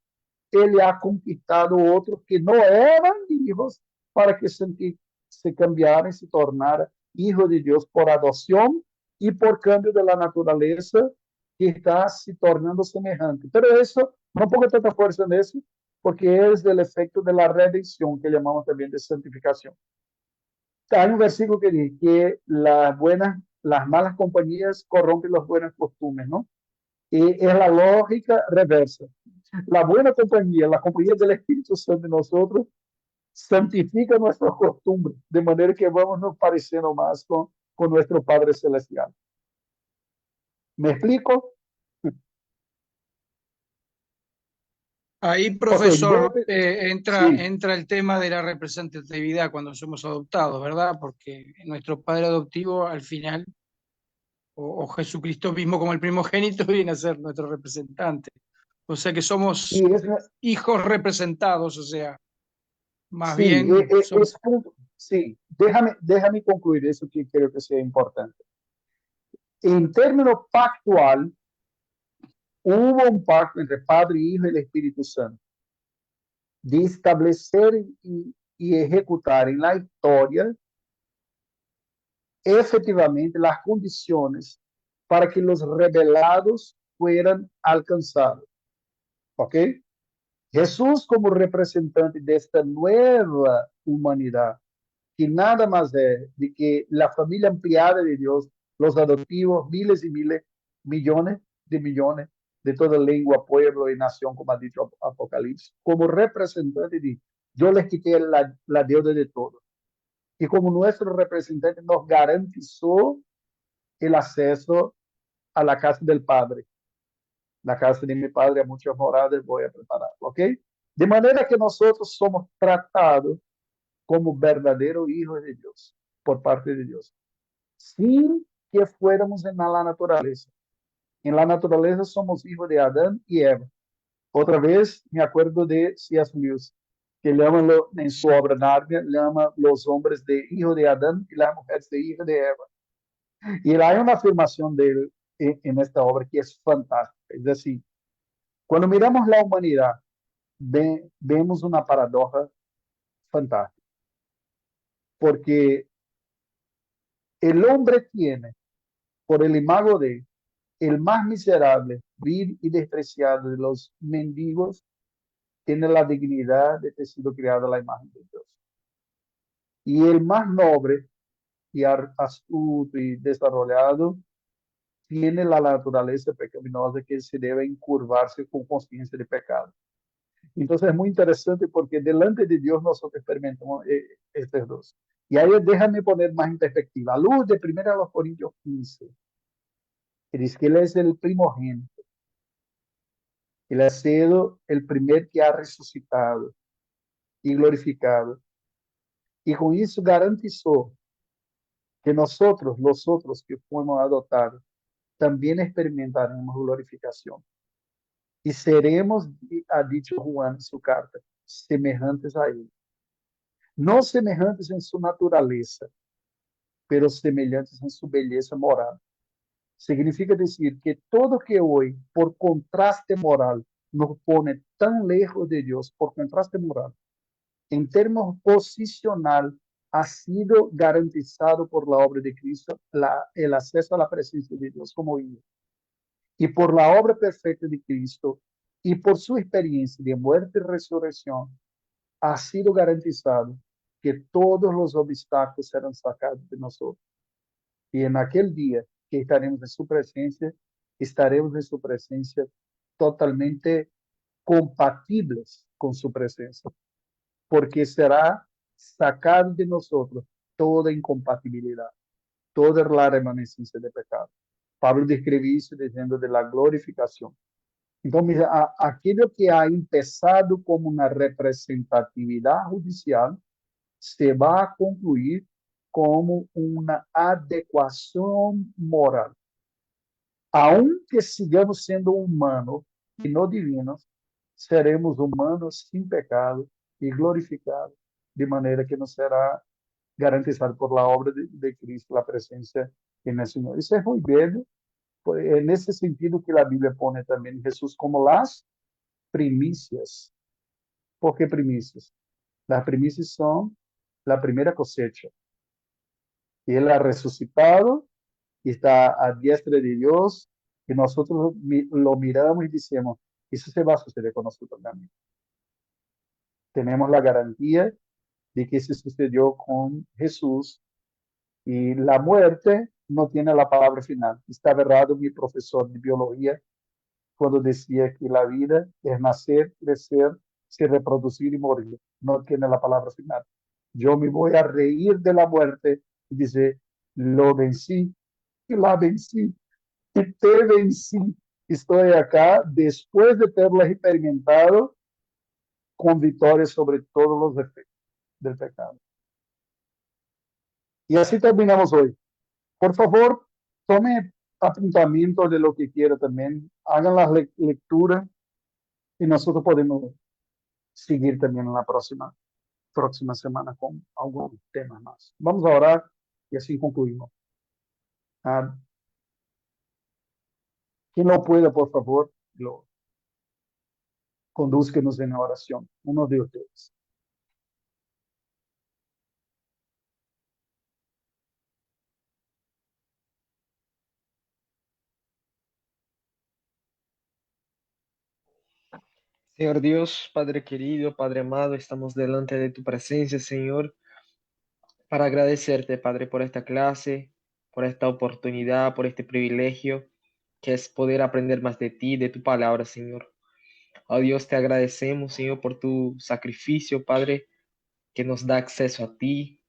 Él ha conquistado otros que no eran hijos para que se cambiaran y se tornaran hijos de Dios por adopción y por cambio de la naturaleza que está se tornando semejante. Pero eso, no pongo tanta fuerza en eso, porque es del efecto de la redención, que llamamos también de santificación. Hay un versículo que dice que las malas compañías corrompen las buenas costumbres, ¿no? Y es la lógica reversa. La buena compañía, la compañía del Espíritu Santo en nosotros, santifica nuestras costumbres, de manera que vamos nos pareciendo más con nuestro Padre Celestial. ¿Me explico? Ahí, Ok, profesor, sí, entra el tema de la representatividad cuando somos adoptados, ¿verdad? Porque nuestro padre adoptivo al final, o Jesucristo mismo como el primogénito, viene a ser nuestro representante. O sea que somos sí, hijos representados, o sea, más sí, bien somos... sí. Déjame concluir eso que creo que sea importante. En términos pactual, hubo un pacto entre Padre, Hijo y el Espíritu Santo de establecer y ejecutar en la historia efectivamente las condiciones para que los rebelados fueran alcanzados. ¿Ok? Jesús como representante de esta nueva humanidad, que nada más es de que la familia ampliada de Dios, los adoptivos, miles y miles, millones de toda lengua, pueblo y nación, como ha dicho Apocalipsis, como representante de yo les quité la deuda de todos. Y como nuestro representante nos garantizó el acceso a la casa del Padre. La casa de mi Padre a muchas moradas voy a preparar, ¿ok? De manera que nosotros somos tratados como verdaderos hijos de Dios, por parte de Dios, sin que fuéramos en la naturaleza. En la naturaleza somos hijos de Adán y Eva. Otra vez me acuerdo de C.S. Lewis, que llama en su obra Narnia, llama los hombres de hijo de Adán y las mujeres de hijo de Eva. Y hay una afirmación de él en esta obra que es fantástica. Es decir, cuando miramos la humanidad, vemos una paradoja fantástica, porque el hombre tiene, por el imago de el más miserable, vil y despreciado de los mendigos, tiene la dignidad de ter sido criado a la imagen de Dios. Y el más noble y astuto y desarrollado tiene la naturaleza pecaminosa que se debe encurvarse con conciencia de pecado. Entonces es muy interesante porque delante de Dios nosotros experimentamos estos dos. Y ahí déjame poner más en perspectiva. A luz de 1 Corintios 15, que dice que Él es el primogénito. Él ha sido el primer que ha resucitado y glorificado. Y con eso garantizó que nosotros, los otros que fuimos adoptados, también experimentaremos glorificación. Y seremos, ha dicho Juan en su carta, semejantes a Él. No semejantes en su naturaleza, pero semejantes en su belleza moral. Significa decir que todo que hoy, por contraste moral, nos pone tan lejos de Dios, por contraste moral, en términos posicional, ha sido garantizado por la obra de Cristo el acceso a la presencia de Dios como hijo. Y por la obra perfecta de Cristo y por su experiencia de muerte y resurrección, ha sido garantizado que todos los obstáculos serán sacados de nosotros. Y en aquel día que estaremos en su presencia totalmente compatibles con su presencia, porque será sacado de nosotros toda incompatibilidad, toda la remanescencia de pecado. Pablo describe isso dizendo de la glorificación. Entonces, aquello que ha empezado como una representatividad judicial se va a concluir como una adecuación moral. Aunque sigamos siendo humanos y no divinos, seremos humanos sin pecado y glorificados, de manera que nos será garantizado por la obra de Cristo la presencia en el Señor. Eso es muy bello, en ese sentido que la Biblia pone también Jesús como las primicias. ¿Por qué primicias? Las primicias son la primera cosecha. Y Él ha resucitado y está a diestra de Dios, y nosotros lo miramos y decimos, eso se va a suceder con nosotros también. Tenemos la garantía de que se sucedió con Jesús, y la muerte no tiene la palabra final. Estaba errado mi profesor de biología cuando decía que la vida es nacer, crecer, se reproducir y morir. No tiene la palabra final. Yo me voy a reír de la muerte y dice, lo vencí y la vencí y te vencí. Estoy acá después de haberla experimentado con victoria sobre todos los efectos del pecado. Y así terminamos hoy. Por favor, tome apuntamiento de lo que quiera también. Hagan las lecturas y nosotros podemos seguir también en la próxima semana con algunos temas más. Vamos a orar y así concluimos. Quien no pueda, por favor, lo conduzcanos en la oración. Uno de ustedes. Señor Dios, Padre querido, Padre amado, estamos delante de tu presencia, Señor, para agradecerte, Padre, por esta clase, por esta oportunidad, por este privilegio que es poder aprender más de ti, de tu palabra, Señor. Oh Dios, te agradecemos, Señor, por tu sacrificio, Padre, que nos da acceso a ti,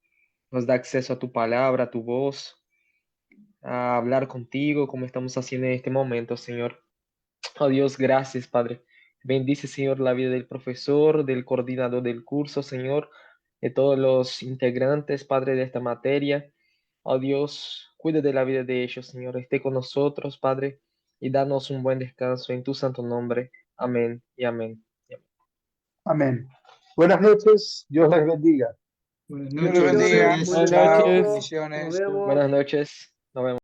nos da acceso a tu palabra, a tu voz, a hablar contigo como estamos haciendo en este momento, Señor. Oh Dios, gracias, Padre. Bendice, Señor, la vida del profesor, del coordinador del curso, Señor, de todos los integrantes, Padre, de esta materia. Oh Dios, cuida de la vida de ellos, Señor. Esté con nosotros, Padre, y danos un buen descanso en tu santo nombre. Amén y amén. Amén. Buenas noches, Dios les bendiga. Dios Buenas los noches. bendiga. Bendiciones, buen Buenas Chao, noches. descanso. Nos bendiciones. vemos. Buenas noches. Nos vemos.